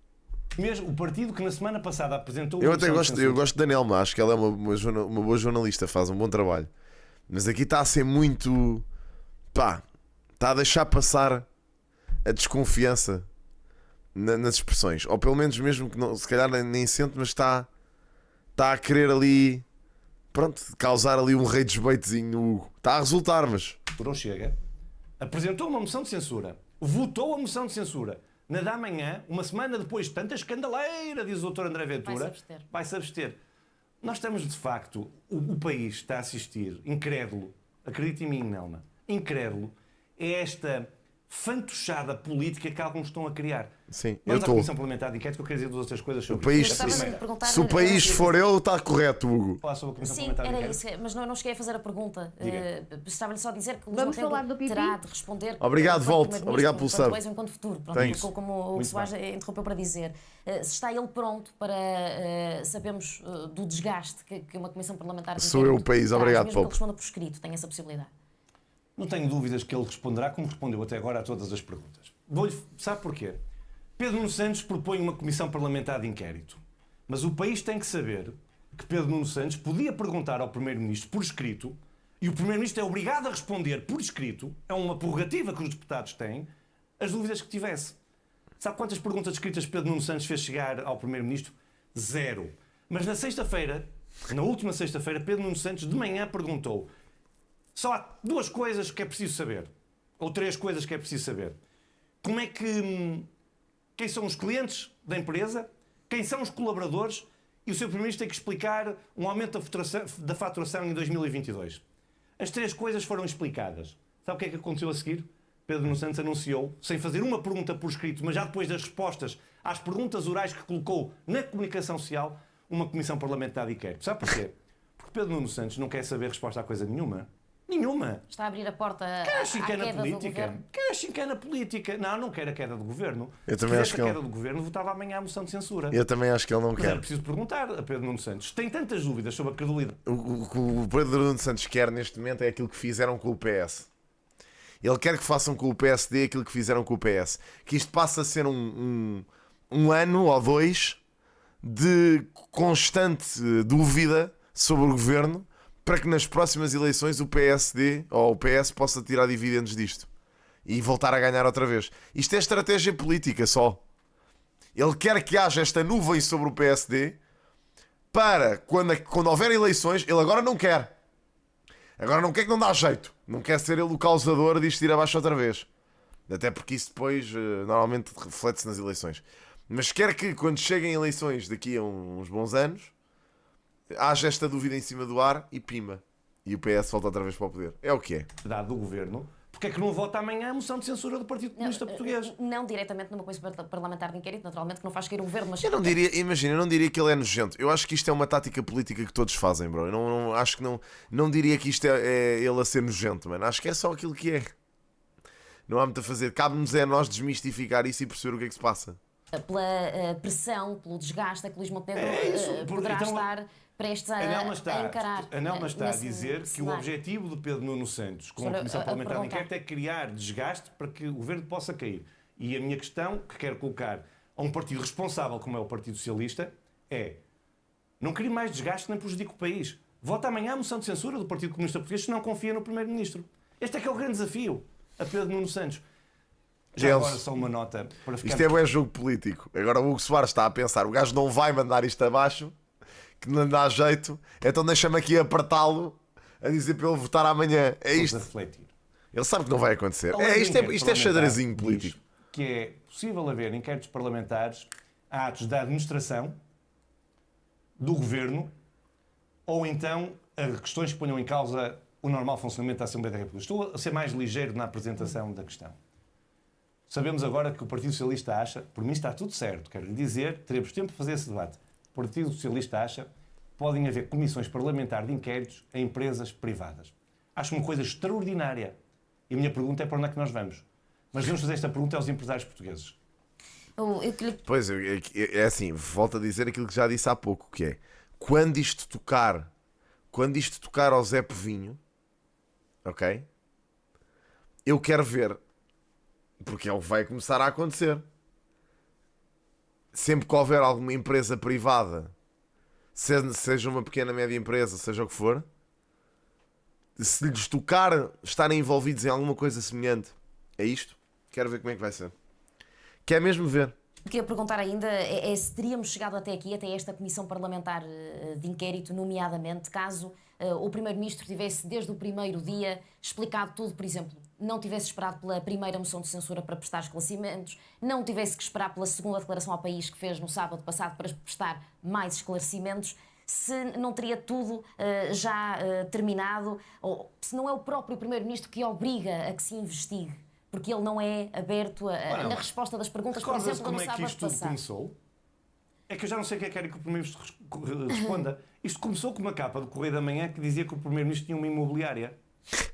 Mesmo o partido que na semana passada apresentou... Eu gosto da Nelma. Acho que ela é uma boa jornalista. Faz um bom trabalho. Mas aqui está a ser muito... está a deixar passar a desconfiança nas expressões. Ou pelo menos mesmo que não, se calhar nem sente, mas está a querer ali, pronto, causar ali um rei de esbeitezinho no Hugo. Está a resultar, mas... Por não chega. Apresentou uma moção de censura. Votou a moção de censura. Na da manhã, uma semana depois de tanta escandaleira, diz o Dr. André Ventura, vai-se abster. Nós estamos, de facto, o país está a assistir, incrédulo, acredite em mim, Nelma, incrédulo, é esta... fantochada política que alguns estão a criar. Sim, vamos à Comissão Parlamentar de Inquérito, que eu queria dizer duas outras coisas sobre isso. Se o país for eu, está correto, Hugo. Falar sobre a Comissão Sim, Parlamentar de era Inquérito. isso, mas não cheguei a fazer a pergunta. Estava-lhe só a dizer que o Vamos falar do Montenegro terá de responder... Obrigado, volte. Obrigado pelo sub. Enquanto futuro. Como o Soares interrompeu para dizer. Se está ele pronto para... sabemos do desgaste que uma Comissão Parlamentar de Inquérito... Sou eu o país, obrigado, Paulo. Mesmo que ele responda por escrito, tem essa possibilidade. Não tenho dúvidas que ele responderá como respondeu até agora a todas as perguntas. Sabe porquê? Pedro Nuno Santos propõe uma comissão parlamentar de inquérito. Mas o país tem que saber que Pedro Nuno Santos podia perguntar ao Primeiro-Ministro por escrito, e o Primeiro-Ministro é obrigado a responder por escrito, é uma prerrogativa que os deputados têm, as dúvidas que tivesse. Sabe quantas perguntas escritas Pedro Nuno Santos fez chegar ao Primeiro-Ministro? 0. Mas na sexta-feira, na última sexta-feira, Pedro Nuno Santos de manhã perguntou: só há 2 coisas que é preciso saber, ou 3 coisas que é preciso saber. Como é que... Quem são os clientes da empresa? Quem são os colaboradores? E o Sr. Primeiro-Ministro tem que explicar um aumento da faturação em 2022. As 3 coisas foram explicadas. Sabe o que é que aconteceu a seguir? Pedro Nuno Santos anunciou, sem fazer uma pergunta por escrito, mas já depois das respostas às perguntas orais que colocou na comunicação social, uma comissão parlamentar de inquérito. Sabe porquê? Porque Pedro Nuno Santos não quer saber resposta a coisa nenhuma. Nenhuma. Está a abrir a porta à queda queda do governo. Quer a chincana política. Não quer a queda do governo. Eu também acho que a queda do governo, votava amanhã a moção de censura. Eu também acho que ele não quer. É preciso perguntar a Pedro Nuno Santos. Tem tantas dúvidas sobre a credibilidade. O que o Pedro Nuno Santos quer neste momento é aquilo que fizeram com o PS. Ele quer que façam com o PSD aquilo que fizeram com o PS. Que isto passe a ser um ano ou 2 de constante dúvida sobre o governo, para que nas próximas eleições o PSD ou o PS possa tirar dividendos disto e voltar a ganhar outra vez. Isto é estratégia política só. Ele quer que haja esta nuvem sobre o PSD para, quando houver eleições, ele agora não quer. Agora não quer, que não dá jeito. Não quer ser ele o causador disto ir abaixo outra vez. Até porque isso depois normalmente reflete-se nas eleições. Mas quer que quando cheguem eleições daqui a uns bons anos, haja esta dúvida em cima do ar e pima. E o PS volta outra vez para o poder. É o que é. Do governo. Porque é que não vota amanhã a moção de censura do Partido Comunista Português? Não diretamente numa comissão parlamentar de inquérito, naturalmente, que não faz cair o governo, mas... Eu não diria que ele é nojento. Eu acho que isto é uma tática política que todos fazem, bro. Eu acho que não diria que isto é ele a ser nojento, mano. Acho que é só aquilo que é. Não há muito a fazer. Cabe-nos a nós desmistificar isso e perceber o que é que se passa. Pela pressão, pelo desgaste que Luís Montenegro poderá estar prestes a encarar. A Nelma está a dizer que o objetivo de Pedro Nuno Santos com a Comissão Parlamentar de Inquérito é criar desgaste para que o governo possa cair. E a minha questão, que quero colocar a um partido responsável como é o Partido Socialista, é: não crie mais desgaste nem prejudique o país. Vota amanhã a moção de censura do Partido Comunista Português se não confia no Primeiro-Ministro. Este é que é o grande desafio a Pedro Nuno Santos. Já agora só uma nota para ficar... Isto é bom jogo político. Agora o Hugo Soares está a pensar: o gajo não vai mandar isto abaixo, que não dá jeito, então deixa-me aqui apertá-lo a dizer para ele votar amanhã. É isto. Ele sabe que não vai acontecer. Isto é xadrezinho político. Que é possível haver inquéritos parlamentares a atos da administração, do governo, ou então a questões que ponham em causa o normal funcionamento da Assembleia da República. Estou a ser mais ligeiro na apresentação da questão. Sabemos agora que o Partido Socialista acha, por mim está tudo certo, quero lhe dizer, teremos tempo de fazer esse debate. O Partido Socialista acha que podem haver comissões parlamentares de inquéritos a empresas privadas. Acho uma coisa extraordinária. E a minha pergunta é: para onde é que nós vamos? Mas vamos fazer esta pergunta aos empresários portugueses. Pois, é assim, volto a dizer aquilo que já disse há pouco, que é: quando isto tocar ao Zé Povinho, ok? Eu quero ver, porque ele vai começar a acontecer. Sempre que houver alguma empresa privada, seja uma pequena, média empresa, seja o que for, se lhes tocar estarem envolvidos em alguma coisa semelhante a isto, quero ver como é que vai ser. Quer mesmo ver. O que eu ia perguntar ainda é se teríamos chegado até aqui, até esta comissão parlamentar de inquérito, nomeadamente, caso o Primeiro-Ministro tivesse, desde o primeiro dia, explicado tudo, por exemplo, não tivesse esperado pela primeira moção de censura para prestar esclarecimentos, não tivesse que esperar pela segunda declaração ao país que fez no sábado passado para prestar mais esclarecimentos, se não teria tudo já terminado, ou se não é o próprio Primeiro-Ministro que obriga a que se investigue, porque ele não é aberto na resposta das perguntas, por exemplo, no sábado passado. Como é que isto tudo começou? É que eu já não sei o que é que querem que o Primeiro-Ministro responda. Isto começou com uma capa do Correio da Manhã que dizia que o Primeiro-Ministro tinha uma imobiliária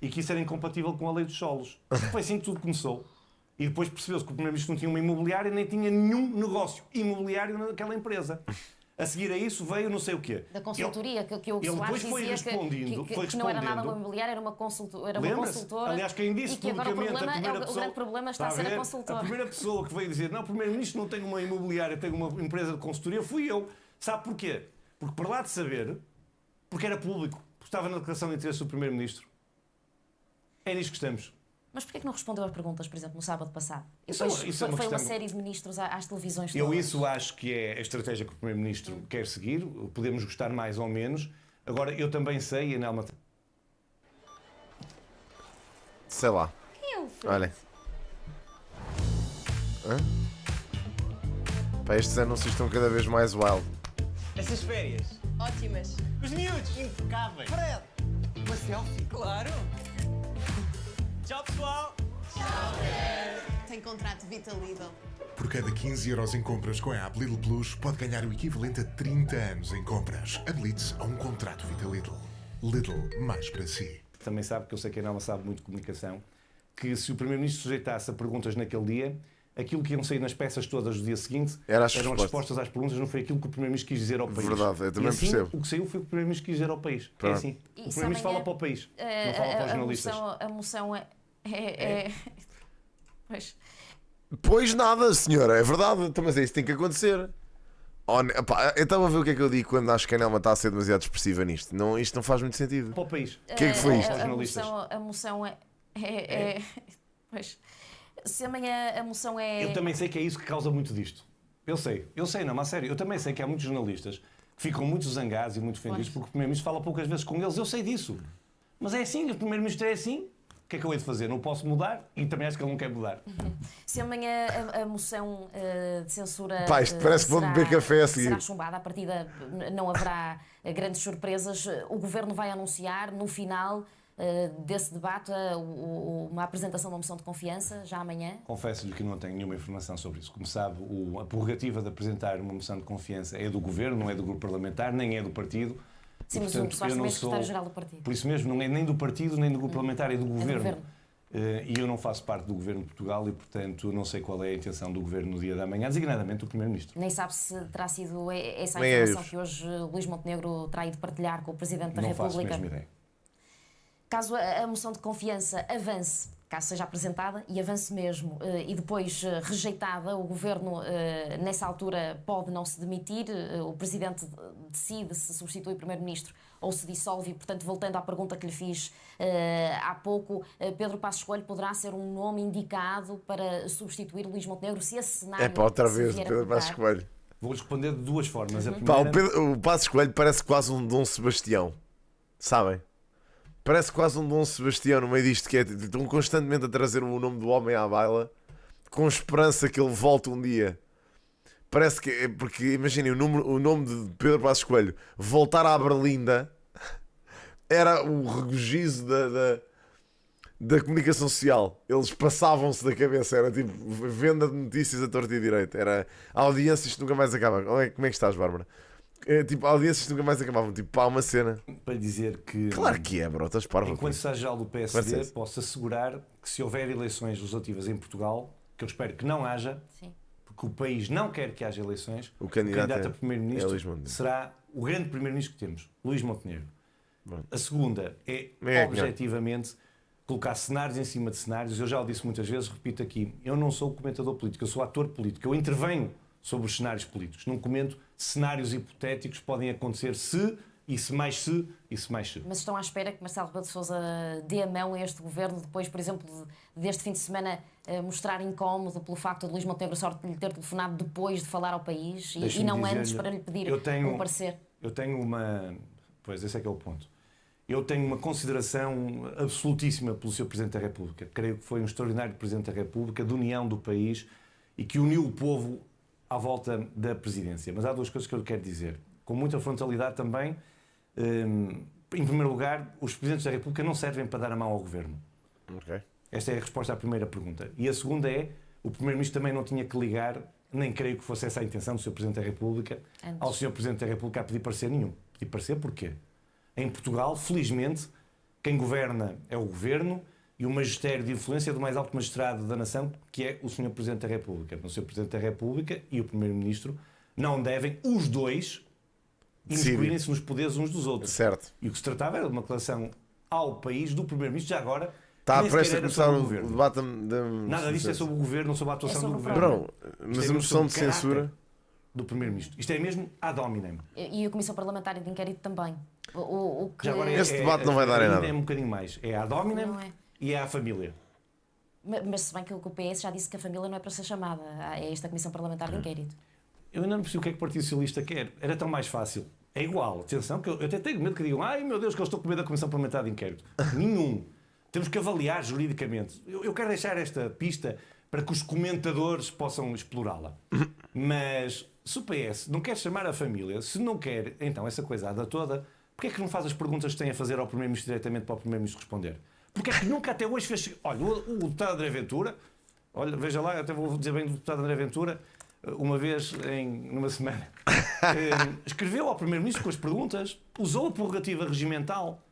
e que isso era incompatível com a lei dos solos. Foi assim que tudo começou. E depois percebeu-se que o Primeiro-Ministro não tinha uma imobiliária nem tinha nenhum negócio imobiliário naquela empresa. A seguir a isso veio não sei o quê. Da consultoria, que o Soares dizia que não era nada uma imobiliária, era uma consultora. Aliás, quem disse publicamente, o grande problema está a ser a consultora. A primeira pessoa que veio dizer: não, o Primeiro-Ministro não tem uma imobiliária, tem uma empresa de consultoria, fui eu. Sabe porquê? Porque para lá de saber, porque era público, porque estava na declaração de interesse do Primeiro-Ministro. É nisto que estamos. Mas porquê que não respondeu às perguntas, por exemplo, no sábado passado? Isso é uma Foi questão... uma série de ministros às televisões Eu todas. isso acho que é a estratégia que o Primeiro-Ministro quer seguir. Podemos gostar mais ou menos. Agora, eu também sei, e a Nelma... Sei lá. Quem é o Fred? Olha. Pá, estes anúncios estão cada vez mais wild. Essas férias? Ótimas. Os miúdos? Impecáveis. Fred, uma selfie? Claro. Tchau, pessoal. Tem contrato Vita Lidl. Por cada 15 euros em compras com a app Lidl Plus, pode ganhar o equivalente a 30 anos em compras. Habilite-se a um contrato Vita Lidl. Lidl, mais para si. Também sabe, que eu sei que a Nelma sabe muito de comunicação, que se o Primeiro-Ministro sujeitasse a perguntas naquele dia, aquilo que iam sair nas peças todas do dia seguinte eram as respostas às perguntas, não foi aquilo que o Primeiro-Ministro quis dizer ao país. Verdade, eu também e assim, percebo. O que saiu foi o que o Primeiro-Ministro quis dizer ao país. Pronto. É assim. O Primeiro-Ministro fala para o país, não fala para os jornalistas. A moção Pois. Pois nada, senhora, é verdade. Então, mas é isso que tem que acontecer. Eu estava a ver o que é que eu digo quando acho que a Nelma está a ser demasiado expressiva nisto. Não, isto não faz muito sentido. Para o país. O que é que foi isto? Para os jornalistas. A moção Pois. Se amanhã a moção é... Eu também sei que é isso que causa muito disto. Eu sei, não, mas a sério, eu também sei que há muitos jornalistas que ficam muito zangados e muito ofendidos porque o Primeiro-Ministro fala poucas vezes com eles. Eu sei disso. Mas é assim, o Primeiro-Ministro é assim. O que é que eu hei de fazer? Não posso mudar e também acho que ele não quer mudar. Se amanhã a moção de censura Pá, isto parece que vou beber café a seguir. será chumbada, a partida não haverá grandes surpresas. O Governo vai anunciar no final desse debate uma apresentação de uma moção de confiança, já amanhã. Confesso-lhe que não tenho nenhuma informação sobre isso. Como sabe, a prerrogativa de apresentar uma moção de confiança é do Governo, não é do grupo parlamentar, nem é do partido. Sim, mas o Soares também é secretário-geral do partido. Por isso mesmo, não é nem do partido, nem do grupo parlamentar, é do Governo. E eu não faço parte do Governo de Portugal e, portanto, não sei qual é a intenção do Governo no dia da manhã, designadamente do Primeiro-Ministro. Nem sabe se terá sido essa a informação que hoje Luís Montenegro terá ido partilhar com o Presidente da República. Não faço a mesma ideia. Caso a moção de confiança avance, caso seja apresentada e avance mesmo, e depois rejeitada, o Governo nessa altura pode não se demitir, o Presidente decide se substitui o Primeiro-Ministro ou se dissolve, e, portanto, voltando à pergunta que lhe fiz há pouco, Pedro Passos Coelho poderá ser um nome indicado para substituir Luís Montenegro, se esse cenário... É para outra vez, Pedro Passos Coelho. Vou responder de duas formas. A Pá, primeira... o Passos Coelho parece quase um Dom Sebastião, sabem? Parece quase um Dom Sebastião no meio disto, que estão constantemente a trazer o nome do homem à baila, com esperança que ele volte um dia. Parece que, porque imaginem, o nome de Pedro Passos Coelho voltar à Berlinda era o regozijo da comunicação social. Eles passavam-se da cabeça, era tipo venda de notícias a torta e a direita. Era a audiência, isto nunca mais acaba. Como é que estás, Bárbara? Tipo, audiências nunca mais acabavam. Tipo, pá, uma cena. Para dizer que... Claro que é, bro. Estás parvo. Enquanto secretário-geral do PSD, posso assegurar que se houver eleições legislativas em Portugal, que eu espero que não haja, Sim. porque o país não quer que haja eleições, o candidato a primeiro-ministro será o grande primeiro-ministro que temos, Luís Montenegro. Bom. A segunda é objetivamente, colocar cenários em cima de cenários. Eu já o disse muitas vezes, repito aqui, eu não sou comentador político, eu sou ator político. Eu intervenho sobre os cenários políticos. Não comento cenários hipotéticos que podem acontecer se, e se mais se, e se mais se. Mas estão à espera que Marcelo Rebelo de Sousa dê a mão a este governo depois, por exemplo, deste fim de semana mostrar incómodo pelo facto de Luís Montenegro sorte de lhe ter telefonado depois de falar ao país e não antes para lhe pedir um parecer? Eu tenho uma... Pois, esse é que é o ponto. Eu tenho uma consideração absolutíssima pelo Sr. Presidente da República. Creio que foi um extraordinário Presidente da República, de união do país e que uniu o povo à volta da presidência. Mas há duas coisas que eu lhe quero dizer. Com muita frontalidade também. Em primeiro lugar, os Presidentes da República não servem para dar a mão ao Governo. Okay. Esta é a resposta à primeira pergunta. E a segunda é, o Primeiro-Ministro também não tinha que ligar, nem creio que fosse essa a intenção do Sr. Presidente da República, ao Sr. Presidente da República a pedir parecer nenhum. Pedir parecer porquê? Em Portugal, felizmente, quem governa é o Governo e o magistério de influência do mais alto magistrado da nação, que é o Sr. Presidente da República. O Sr. Presidente da República e o Primeiro-Ministro não devem, os dois, imiscuírem-se nos poderes uns dos outros. Certo. E o que se tratava era de uma declaração ao país do Primeiro-Ministro, já agora. Está prestes a começar o debate Nada disto é sobre o Governo, não sobre a atuação do Governo. Bro, mas a moção de censura do Primeiro-Ministro. Isto é mesmo ad hominem. E a Comissão Parlamentar de Inquérito também. Esse debate não vai dar em nada. É um bocadinho mais. É ad hominem e é à família. Mas se bem que o PS já disse que a família não é para ser chamada a esta Comissão Parlamentar de Inquérito. Eu ainda não percebi o que é que o Partido Socialista quer. Era tão mais fácil. É igual. Atenção, que eu até tenho medo que digam ai meu Deus, que eu estou com medo da Comissão Parlamentar de Inquérito. Nenhum. Temos que avaliar juridicamente. Eu quero deixar esta pista para que os comentadores possam explorá-la. Mas se o PS não quer chamar a família, se não quer, então, essa coisada toda, porquê é que não faz as perguntas que tem a fazer ao Primeiro-Ministro diretamente para o Primeiro-Ministro responder? Porque é que nunca até hoje fez... Olha, o deputado André Ventura, olha, veja lá, até vou dizer bem do deputado André Ventura, uma vez numa semana, escreveu ao Primeiro-Ministro com as perguntas, usou a prerrogativa regimental.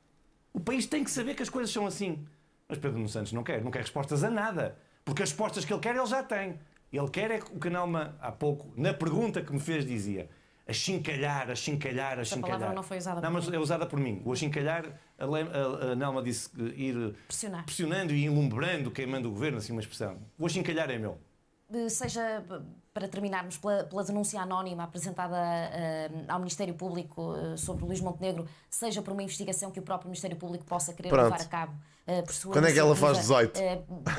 O país tem que saber que as coisas são assim. Mas Pedro Nuno Santos não quer respostas a nada. Porque as respostas que ele quer, ele já tem. Ele quer é que o Canalma, há pouco, na pergunta que me fez, dizia achincalhar. Essa palavra não foi usada por mim. Mas é usada por mim. O achincalhar, a Nelma disse ir pressionando e ilumbrando, queimando o governo, assim uma expressão. O achincalhar é meu. Seja, para terminarmos, pela denúncia anónima apresentada ao Ministério Público sobre o Luís Montenegro, seja por uma investigação que o próprio Ministério Público possa querer levar a cabo por sua Quando é que ela faz 18?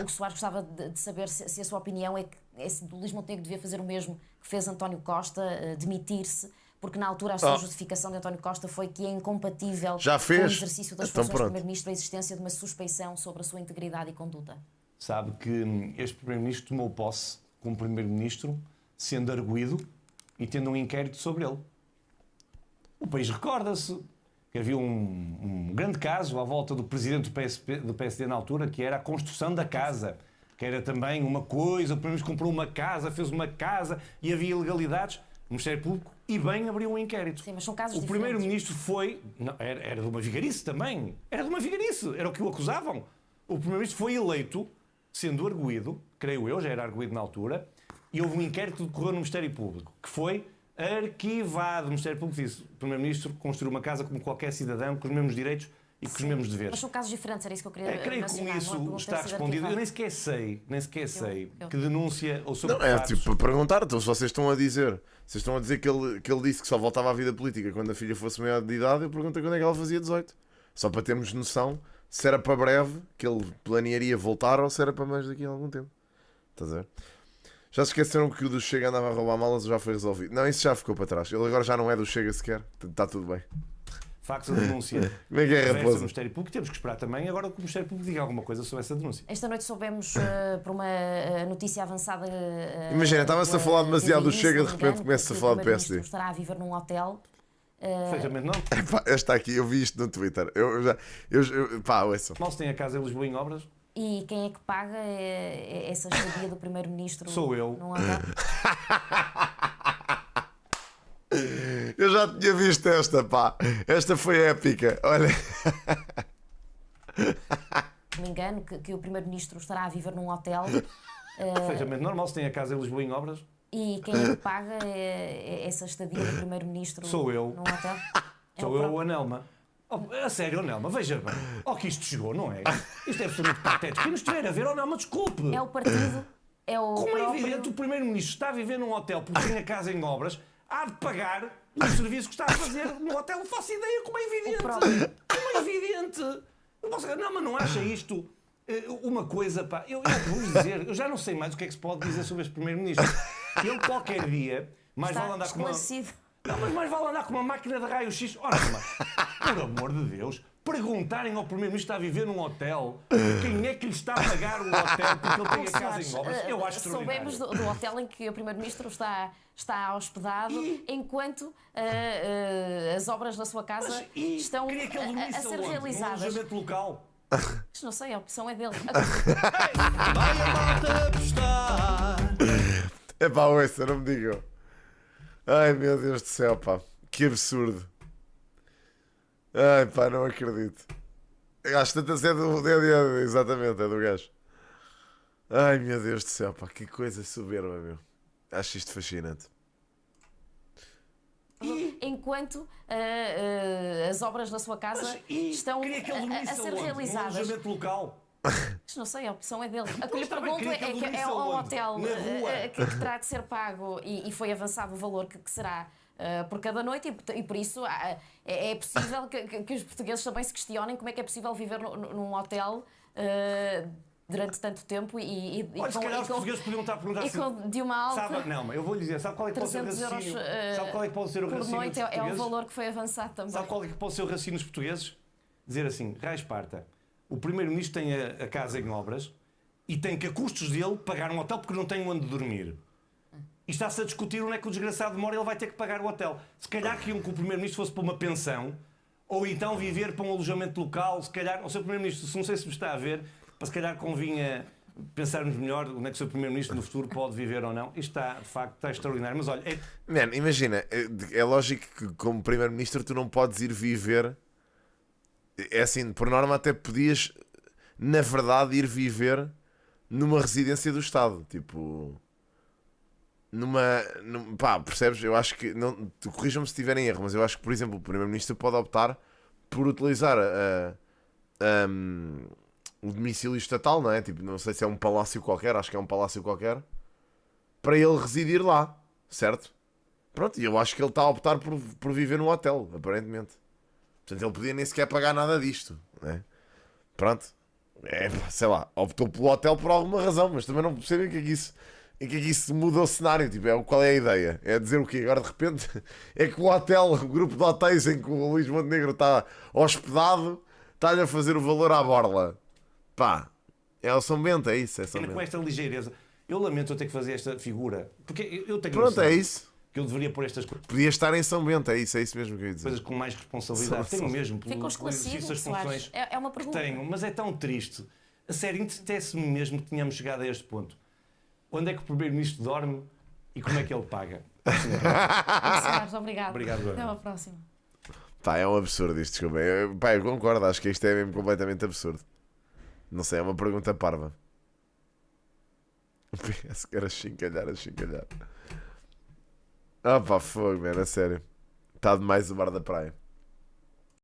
O Soares gostava de saber se a sua opinião é que se o Luís Montenegro devia fazer o mesmo que fez António Costa, demitir-se, porque na altura a sua justificação de António Costa foi que é incompatível com o exercício das funções de Primeiro-Ministro a existência de uma suspeição sobre a sua integridade e conduta. Sabe que este Primeiro-Ministro tomou posse como Primeiro-Ministro, sendo arguido e tendo um inquérito sobre ele. O país recorda-se que havia um grande caso à volta do presidente do PSD na altura, que era a construção da casa, que era também uma coisa, o Primeiro-Ministro comprou uma casa, fez uma casa e havia ilegalidades. O Ministério Público, e bem, abriu um inquérito. Sim, mas são casos o Primeiro-Ministro foi... Não, era de uma vigarice também. Era de uma vigarice. Era o que o acusavam. O Primeiro-Ministro foi eleito sendo arguido, creio eu, já era arguido na altura, e houve um inquérito que decorreu no Ministério Público, que foi arquivado. O Ministério Público disse: o Primeiro-Ministro construiu uma casa como qualquer cidadão, com os mesmos direitos e com os mesmos deveres. Mas são casos diferentes, era isso que eu queria creio que com isso está respondido. Eu nem sequer sei que denúncia ou sobre não, é tipo para perguntar, então se vocês estão a dizer que ele disse que só voltava à vida política quando a filha fosse maior de idade, eu pergunto quando é que ela fazia 18. Só para termos noção se era para breve que ele planearia voltar ou se era para mais daqui a algum tempo. Estás a ver? Já se esqueceram que o do Chega andava a roubar malas ou já foi resolvido? Não, isso já ficou para trás. Ele agora já não é do Chega sequer. Está tudo bem. Facto da denúncia. Como é que é, raposa? Do Ministério Público, temos que esperar também agora que o Ministério Público diga alguma coisa sobre essa denúncia. Esta noite soubemos por uma notícia avançada. Imagina, estava-se a falar demasiado do Chega, de repente começa a falar do PSD. Estará a viver num hotel. Perfeitamente não. Epá, esta aqui, eu vi isto no Twitter. Pá, ouçam. Mal se tem a casa em Lisboa em obras. E quem é que paga essa estadia do Primeiro-Ministro? Sou eu. Num hotel? Eu já tinha visto esta, pá. Esta foi épica. Olha. Não me engano que o Primeiro-Ministro estará a viver num hotel. Perfeitamente normal se tem a casa em Lisboa em obras. E quem é que paga essa estadia do Primeiro-Ministro? Sou eu. Num hotel? Sou eu ou a Nelma. A sério, Nelma, veja bem. Que isto chegou, não é? Isto é absolutamente patético. Quem nos estiver a ver, Nelma, desculpe. É o partido, é o Como próprio... é evidente, o Primeiro-Ministro está a viver num hotel porque tem a casa em obras, há de pagar o serviço que está a fazer no hotel. Não faço ideia, como é evidente. Como é evidente. Não, mas não acha isto uma coisa, pá. Eu vou dizer, eu já não sei mais o que é que se pode dizer sobre este Primeiro-Ministro. Ele qualquer dia, mais vale andar com uma... Não, mas mais vale andar com uma máquina de raio-x. Ora, mas, por amor de Deus, perguntarem ao Primeiro-Ministro que está a viver num hotel quem é que lhe está a pagar o hotel porque ele tem a casa em obras, eu acho extraordinário. Soubemos do hotel em que o Primeiro-Ministro está hospedado enquanto as obras da sua casa estão a ser realizadas. No alojamento local. Isto não sei, a opção é dele. Vai a malta apostar. Epá, ouça, não me digam. Ai, meu Deus do céu, pá. Que absurdo. Ai, pá, não acredito. Às tantas é do... exatamente, é do gajo. Ai, meu Deus do céu, pá. Que coisa soberba, meu. Acho isto fascinante. Enquanto as obras da sua casa estão a ser realizadas. No alojamento local. Isto não sei, a opção é dele. A que lhe pergunto é ao hotel que terá de ser pago e foi avançado o valor que será por cada noite e por isso é possível que os portugueses também se questionem como é que é possível viver num hotel durante tanto tempo e Olha, se calhar os portugueses podiam estar a perguntar de uma alta... Não, eu vou-lhe dizer, sabe qual é que pode ser o raciocínio? Sabe qual é que pode ser o raciocínio dos portugueses? É o valor que foi avançado também. Sabe qual é que pode ser o raciocínio dos portugueses? Dizer assim, Raio Esparta, o primeiro-ministro tem a casa em obras e tem que, a custos dele, pagar um hotel porque não tem onde dormir. E está-se a discutir onde é que o desgraçado mora e ele vai ter que pagar o hotel. Se calhar queriam que o primeiro-ministro fosse para uma pensão ou então viver para um alojamento local. Se calhar, o seu primeiro-ministro, não sei se me está a ver, para se calhar convinha pensarmos melhor onde é que o seu primeiro-ministro no futuro pode viver ou não. Isto está, de facto, está extraordinário. Mas olha... Man, imagina, é lógico que como primeiro-ministro tu não podes ir viver... É assim, por norma até podias, na verdade, ir viver numa residência do Estado. Tipo... Pá, percebes? Eu acho que... Tu corrijam-me se estiverem em erro, mas eu acho que, por exemplo, o primeiro-ministro pode optar por utilizar o domicílio estatal, não é? Tipo, não sei se é um palácio qualquer, acho que é um palácio qualquer, para ele residir lá, certo? Pronto, e eu acho que ele está a optar por viver no hotel, aparentemente. Portanto, ele podia nem sequer pagar nada disto, não é? Pronto. Sei lá, optou pelo hotel por alguma razão, mas também não percebo em que é que isso muda o cenário. Tipo, qual é a ideia? É dizer o quê? Agora de repente é que o hotel, o grupo de hotéis em que o Luís Montenegro está hospedado, está-lhe a fazer o valor à borla. Pá, é o São Bento, é isso. É São Bento. Com esta ligeireza, eu lamento eu ter que fazer esta figura, porque eu tenho Pronto, é isso. Que eu deveria pôr estas coisas. Podia estar em São Bento, é isso mesmo que eu ia dizer. Coisas com mais responsabilidade. Tenho mesmo, Ficam esclarecidos, as funções é uma pergunta. que tenho, mas é tão triste. A sério, entristece-me mesmo que tenhamos chegado a este ponto. Onde é que o primeiro-ministro dorme e como é que ele paga? Obrigado. Obrigado. Até uma próxima. Pá, é um absurdo isto, desculpa. Eu concordo, acho que isto é mesmo completamente absurdo. Não sei, é uma pergunta parva. O PS quer a chincalhar. Ah pá, fogo, man, a sério. Está demais o bar da praia.